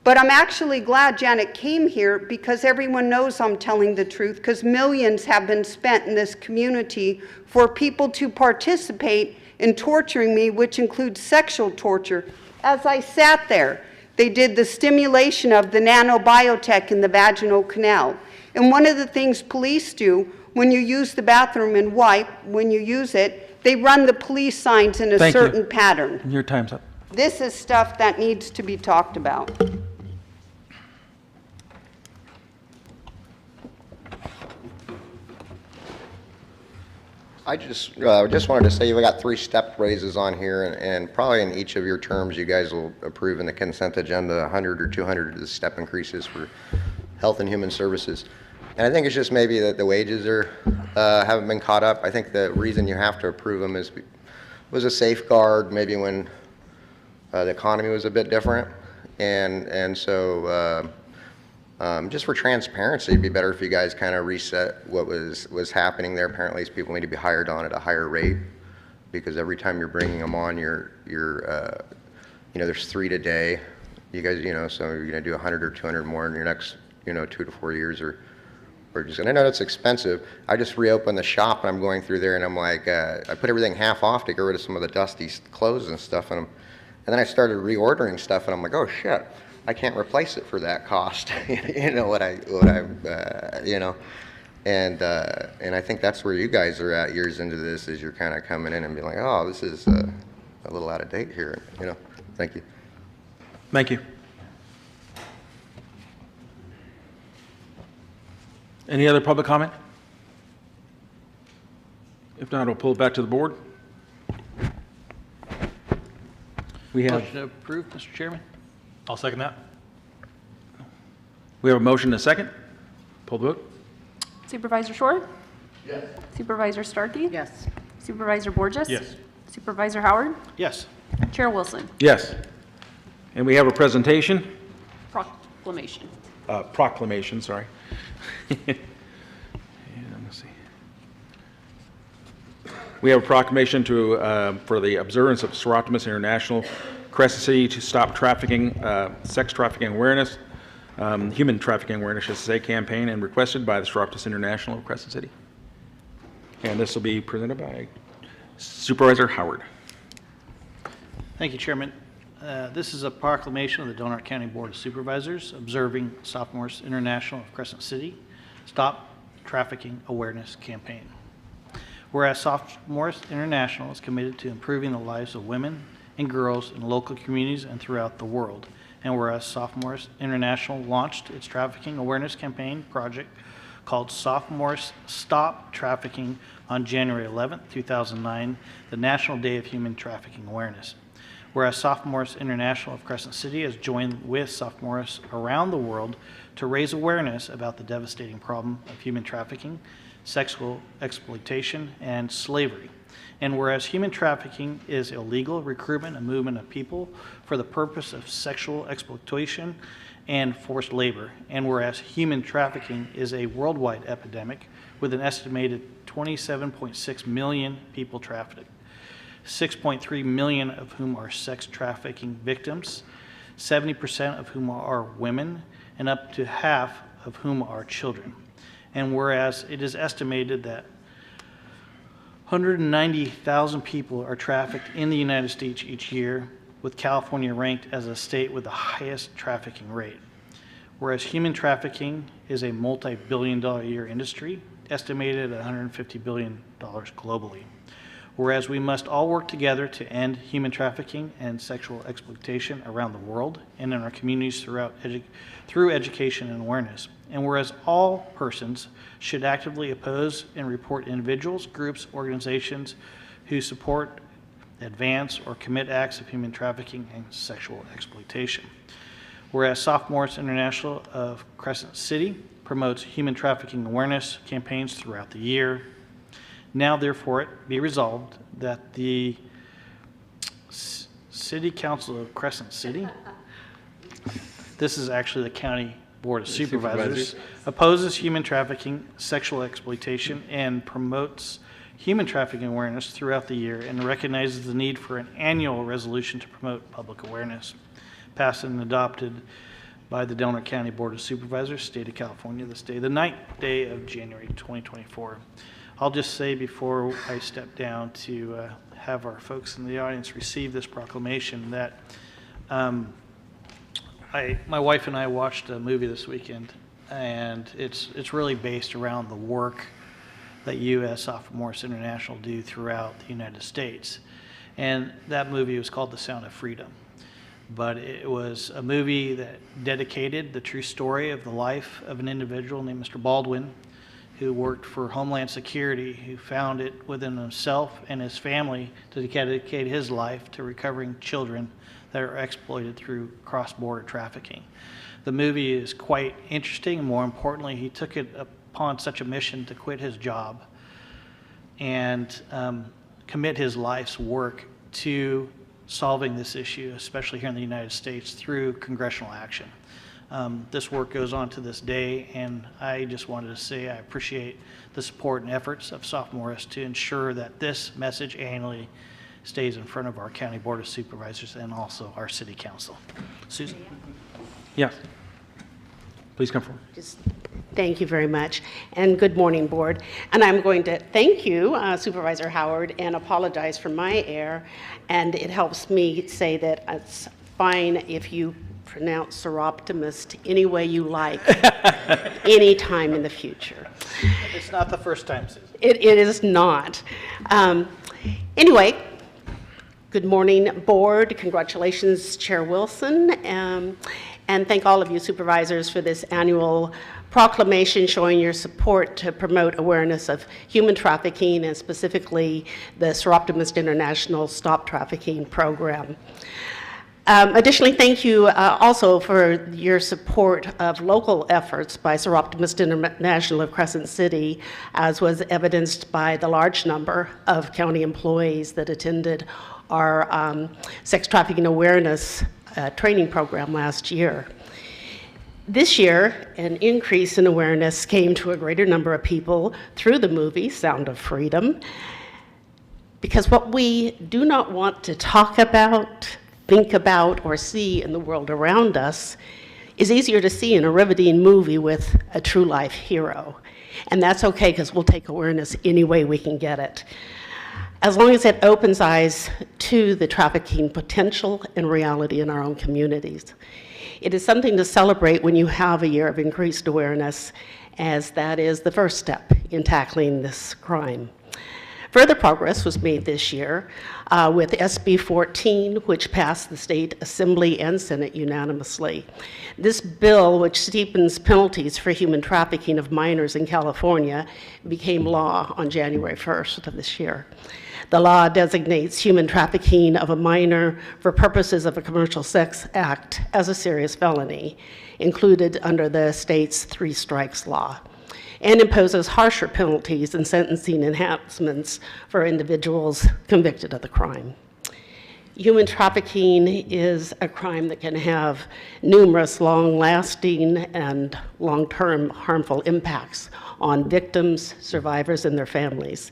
But I'm actually glad Janet came here because everyone knows I'm telling the truth because millions have been spent in this community for people to participate in torturing me, which includes sexual torture. As I sat there, they did the stimulation of the nanobiotech in the vaginal canal. And one of the things police do when you use the bathroom and wipe, when you use it, they run the police signs in a certain pattern. Your time's up. This is stuff that needs to be talked about. I just wanted to say we got 3 step raises on here, and probably in each of your terms, you guys will approve in the consent agenda 100 or 200 of the step increases for health and human services. And I think it's just maybe that the wages haven't been caught up. I think the reason you have to approve them was a safeguard, maybe when the economy was a bit different, and so. Just for transparency, it'd be better if you guys kind of reset what was happening there. Apparently, these people need to be hired on at a higher rate because every time you're bringing them on, there's 3 today. You guys, so you're going to do 100 or 200 more in your next, 2 to 4 years, or just. And I know it's expensive. I just reopened the shop and I'm going through there and I'm like, I put everything half off to get rid of some of the dusty clothes and stuff, and then I started reordering stuff and I'm like, oh shit. I can't replace it for that cost, and I think that's where you guys are at years into this, is you're kind of coming in and being like, oh, this is a little out of date here, Thank you. Thank you. Any other public comment? If not, I'll pull it back to the board. We have. Motion to approve, Mr. Chairman. I'll second that. We have a motion and a second. Pull the vote. Supervisor Shore? Yes. Supervisor Starkey? Yes. Supervisor Borges? Yes. Supervisor Howard? Yes. Chair Wilson? Yes. And we have a presentation. Proclamation. Proclamation, sorry. And let's see. We have a proclamation for the observance of Seroptimus International Crescent City to stop trafficking, sex trafficking awareness, human trafficking awareness, I should say, campaign, and requested by the Seroptimus International of Crescent City. And this will be presented by Supervisor Howard. Thank you, Chairman. This is a proclamation of the Donner County Board of Supervisors observing Sophomores International of Crescent City Stop Trafficking Awareness Campaign. Whereas Sophomores International is committed to improving the lives of women and girls in local communities and throughout the world. And whereas Sophomores International launched its trafficking awareness campaign project called Sophomores Stop Trafficking on January 11, 2009, the National Day of Human Trafficking Awareness. Whereas Sophomores International of Crescent City has joined with sophomores around the world to raise awareness about the devastating problem of human trafficking, sexual exploitation, and slavery. And whereas human trafficking is illegal recruitment and movement of people for the purpose of sexual exploitation and forced labor. And whereas human trafficking is a worldwide epidemic with an estimated 27.6 million people trafficked, 6.3 million of whom are sex trafficking victims, 70% of whom are women, and up to half of whom are children. And whereas it is estimated that 190,000 people are trafficked in the United States each year, with California ranked as a state with the highest trafficking rate. Whereas human trafficking is a multi-billion-dollar a year industry, estimated at $150 billion globally. Whereas we must all work together to end human trafficking and sexual exploitation around the world and in our communities through education and awareness. And whereas all persons should actively oppose and report individuals, groups, organizations who support, advance, or commit acts of human trafficking and sexual exploitation. Whereas Sophomores International of Crescent City promotes human trafficking awareness campaigns throughout the year. Now, therefore, it be resolved that the City Council of Crescent City, this is actually the County Board of Supervisors, opposes human trafficking, sexual exploitation, and promotes human trafficking awareness throughout the year and recognizes the need for an annual resolution to promote public awareness, passed and adopted by the Delaware County Board of Supervisors, State of California, this day, the 9th day of January 2024. I'll just say before I step down to have our folks in the audience receive this proclamation that my wife and I watched a movie this weekend, and it's really based around the work that you as Sophomores International do throughout the United States. And that movie was called The Sound of Freedom. But it was a movie that dedicated the true story of the life of an individual named Mr. Baldwin, who worked for Homeland Security, who found it within himself and his family to dedicate his life to recovering children that are exploited through cross-border trafficking. The movie is quite interesting, and more importantly, he took it upon such a mission to quit his job and commit his life's work to solving this issue, especially here in the United States, through congressional action. This work goes on to this day, and I just wanted to say I appreciate the support and efforts of Sophomores to ensure that this message annually stays in front of our County Board of Supervisors and also our City Council. Susan? Yes. Please come forward. Thank you very much, and good morning, Board. And I'm going to thank you, Supervisor Howard, and apologize for my error. And it helps me say that it's fine if you pronounce Seroptimist any way you like, any time in the future. It's not the first time, Susan. It is not. Anyway, good morning, Board. Congratulations, Chair Wilson. And thank all of you supervisors for this annual proclamation showing your support to promote awareness of human trafficking and specifically the Seroptimist International Stop Trafficking Program. Additionally, thank you also for your support of local efforts by Seroptimist International of Crescent City, as was evidenced by the large number of county employees that attended our sex trafficking awareness training program last year. This year, an increase in awareness came to a greater number of people through the movie Sound of Freedom, because what we do not want to talk about, think about, or see in the world around us is easier to see in a riveting movie with a true life hero. And that's okay, because we'll take awareness any way we can get it, as long as it opens eyes to the trafficking potential and reality in our own communities. It is something to celebrate when you have a year of increased awareness, as that is the first step in tackling this crime. Further progress was made this year with SB 14, which passed the State Assembly and Senate unanimously. This bill, which steepens penalties for human trafficking of minors in California, became law on January 1st of this year. The law designates human trafficking of a minor for purposes of a commercial sex act as a serious felony, included under the state's 3 strikes law. and imposes harsher penalties and sentencing enhancements for individuals convicted of the crime. Human trafficking is a crime that can have numerous long-lasting and long-term harmful impacts on victims, survivors, and their families.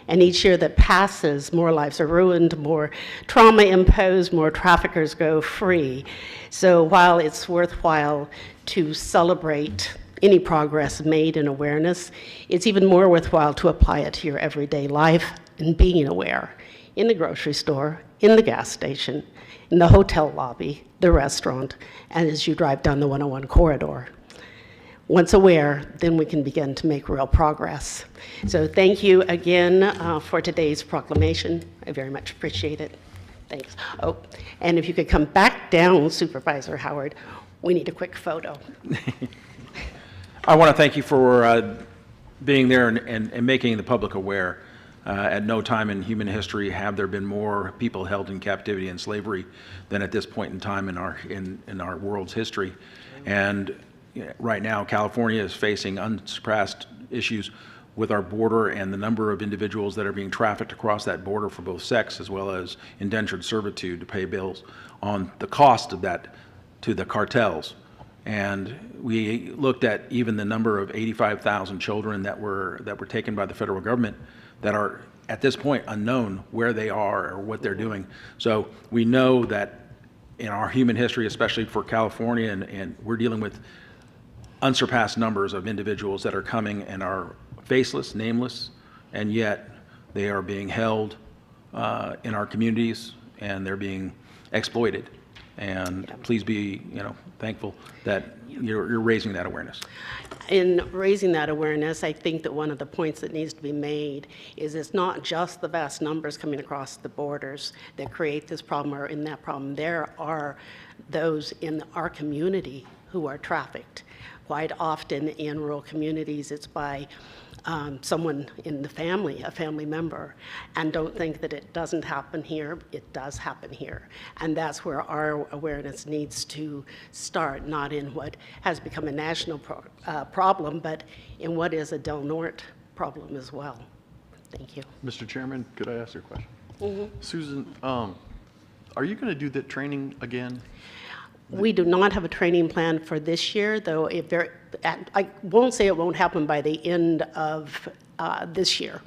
And each year that passes, more lives are ruined, more trauma imposed, more traffickers go free. So while it's worthwhile to celebrate any progress made in awareness, it's even more worthwhile to apply it to your everyday life and being aware in the grocery store, in the gas station, in the hotel lobby, the restaurant, and as you drive down the 101 corridor. Once aware, then we can begin to make real progress. So thank you again for today's proclamation. I very much appreciate it. Thanks. Oh, and if you could come back down, Supervisor Howard, we need a quick photo. I want to thank you for being there and making the public aware. At no time in human history have there been more people held in captivity and slavery than at this point in time in our world's history. And right now, California is facing unsurpassed issues with our border and the number of individuals that are being trafficked across that border for both sex as well as indentured servitude to pay bills on the cost of that to the cartels. And we looked at even the number of 85,000 children that were taken by the federal government that are at this point unknown where they are or what they're doing. So we know that in our human history, especially for California, and we're dealing with unsurpassed numbers of individuals that are coming and are faceless, nameless, and yet they are being held in our communities and they're being exploited. And please be, thankful that you're raising that awareness. In raising that awareness, I think that one of the points that needs to be made is it's not just the vast numbers coming across the borders that create this problem or in that problem. There are those in our community who are trafficked. Quite often in rural communities, it's by someone in the family, a family member, and don't think that it doesn't happen here. It does happen here. And that's where our awareness needs to start, not in what has become a national problem, but in what is a Del Norte problem as well. Thank you. Mr. Chairman, could I ask you a question? Mm-hmm. Susan, are you going to do that training again? We do not have a training plan for this year, though I won't say it won't happen by the end of this year,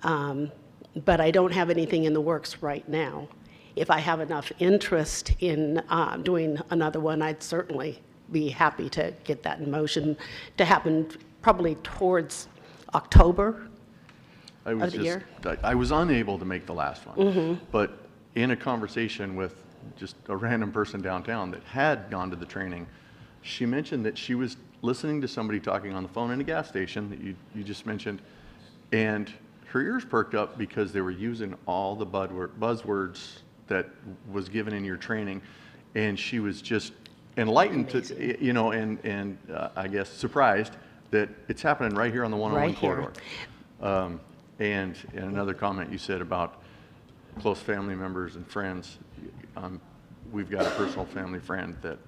but I don't have anything in the works right now. If I have enough interest in doing another one, I'd certainly be happy to get that in motion to happen probably towards October of the year. I was unable to make the last one, Mm-hmm. but in a conversation with just a random person downtown that had gone to the training, she mentioned that she was listening to somebody talking on the phone in a gas station that you just mentioned, and her ears perked up because they were using all the buzzwords that was given in your training, and she was just enlightened to, and I guess surprised that it's happening right here on the 101 corridor. And another comment you said about close family members and friends. We've got a personal family friend that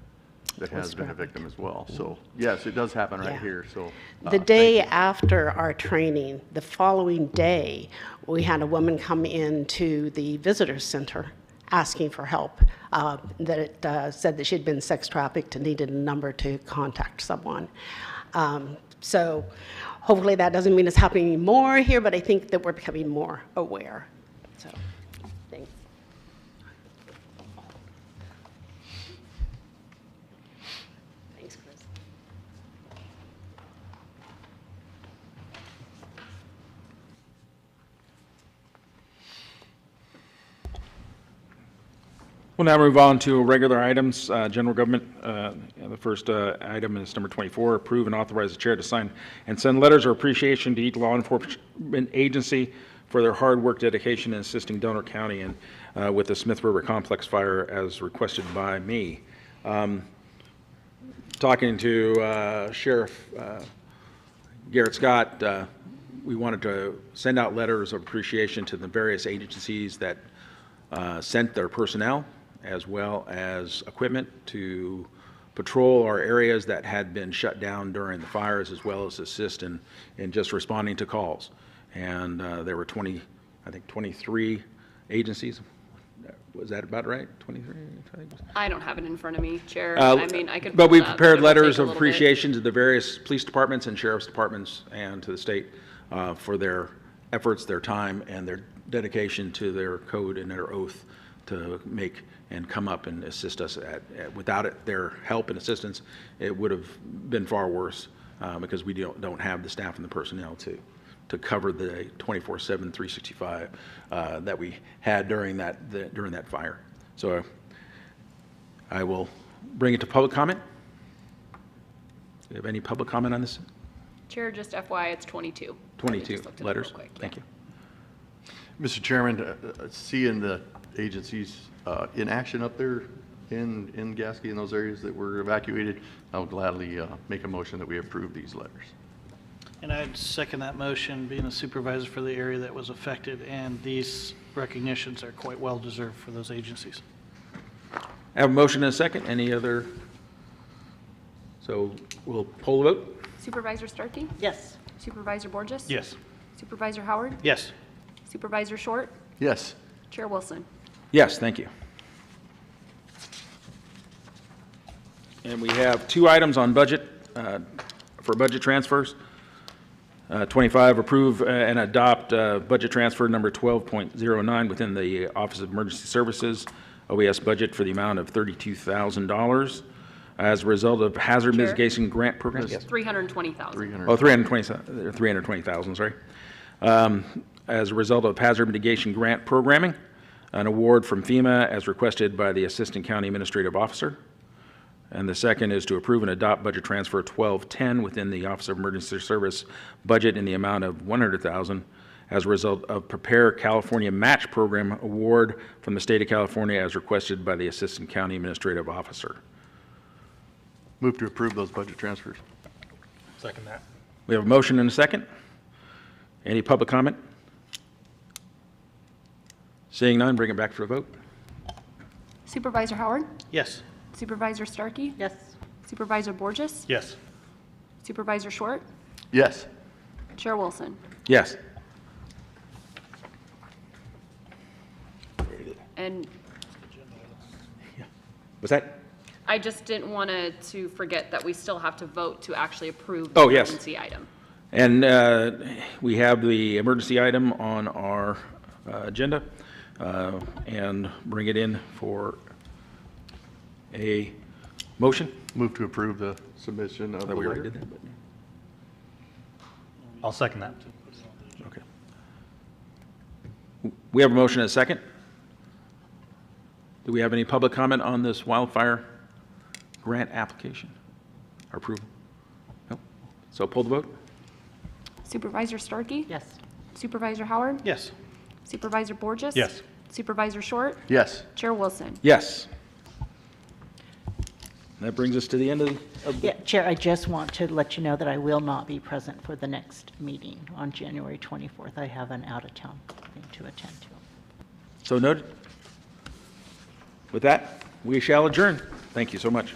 has been a victim as well. So yes, it does happen right here. So the day after our training, the following day, we had a woman come into the visitor center asking for help. That said that she'd been sex trafficked and needed a number to contact someone. So hopefully that doesn't mean it's happening more here, but I think that we're becoming more aware. So. Thanks. Thanks, Chris. We'll now move on to regular items, general government. The first item is number 24, approve and authorize the chair to sign and send letters of appreciation to each law enforcement agency for their hard work, dedication, in assisting Del Norte County and with the Smith River Complex fire as requested by me. Talking to Sheriff Garrett Scott, we wanted to send out letters of appreciation to the various agencies that sent their personnel as well as equipment to patrol our areas that had been shut down during the fires, as well as assist in just responding to calls. And there were 23 agencies. Was that about right? 23? I don't have it in front of me, Chair. Uh, I mean, I could. But pull we it up, prepared it'll letters take a of little bit. appreciation to the various police departments and sheriff's departments and to the state for their efforts, their time, and their dedication to their code and their oath to make and come up and assist us without their help and assistance, it would have been far worse because we don't have the staff and the personnel to cover the 24/7, 365 that we had during that fire. So I will bring it to public comment. Do you have any public comment on this? Chair, just FYI, it's 22. 22 letters. Thank you. Mr. Chairman, seeing the agencies in action up there in Gasky in those areas that were evacuated, I'll gladly make a motion that we approve these letters. And I'd second that motion, being a supervisor for the area that was affected, and these recognitions are quite well deserved for those agencies. I have a motion and a second. Any other? So we'll poll the vote. Supervisor Starkey? Yes. Supervisor Borges? Yes. Supervisor Howard? Yes. Supervisor Short? Yes. Chair Wilson? Yes, thank you. And we have 2 items on budget for budget transfers. 25, approve and adopt budget transfer number 12.09 within the Office of Emergency Services OES budget for the amount of $32,000 as a result of hazard Chair? mitigation grant program. Yes. 320,000. Oh, 320,000, sorry. As a result of hazard mitigation grant programming, an award from FEMA as requested by the Assistant County Administrative Officer. And the second is to approve and adopt budget transfer 1210 within the Office of Emergency Service budget in the amount of $100,000 as a result of Prepare California Match Program award from the state of California as requested by the Assistant County Administrative Officer. Move to approve those budget transfers. Second that. We have a motion and a second. Any public comment? Seeing none, bring it back for a vote. Supervisor Howard? Yes. Supervisor Starkey? Yes. Supervisor Borges? Yes. Supervisor Short? Yes. Chair Wilson? Yes. And Was that? I just didn't want to forget that we still have to vote to actually approve the Oh, yes. emergency item. And we have the emergency item on our agenda and bring it in for a motion. Move to approve the submission of the We already letter. did that, but- I'll second that. Okay. We have a motion and a second. Do we have any public comment on this wildfire grant application or approval? No. So pull the vote. Supervisor Starkey? Yes. Supervisor Howard? Yes. Supervisor Borges? Yes. Supervisor Short? Yes. Chair Wilson? Yes. That brings us to the end of the. Yeah, Chair, I just want to let you know that I will not be present for the next meeting on January 24th. I have an out-of-town thing to attend to. So noted. With that, we shall adjourn. Thank you so much.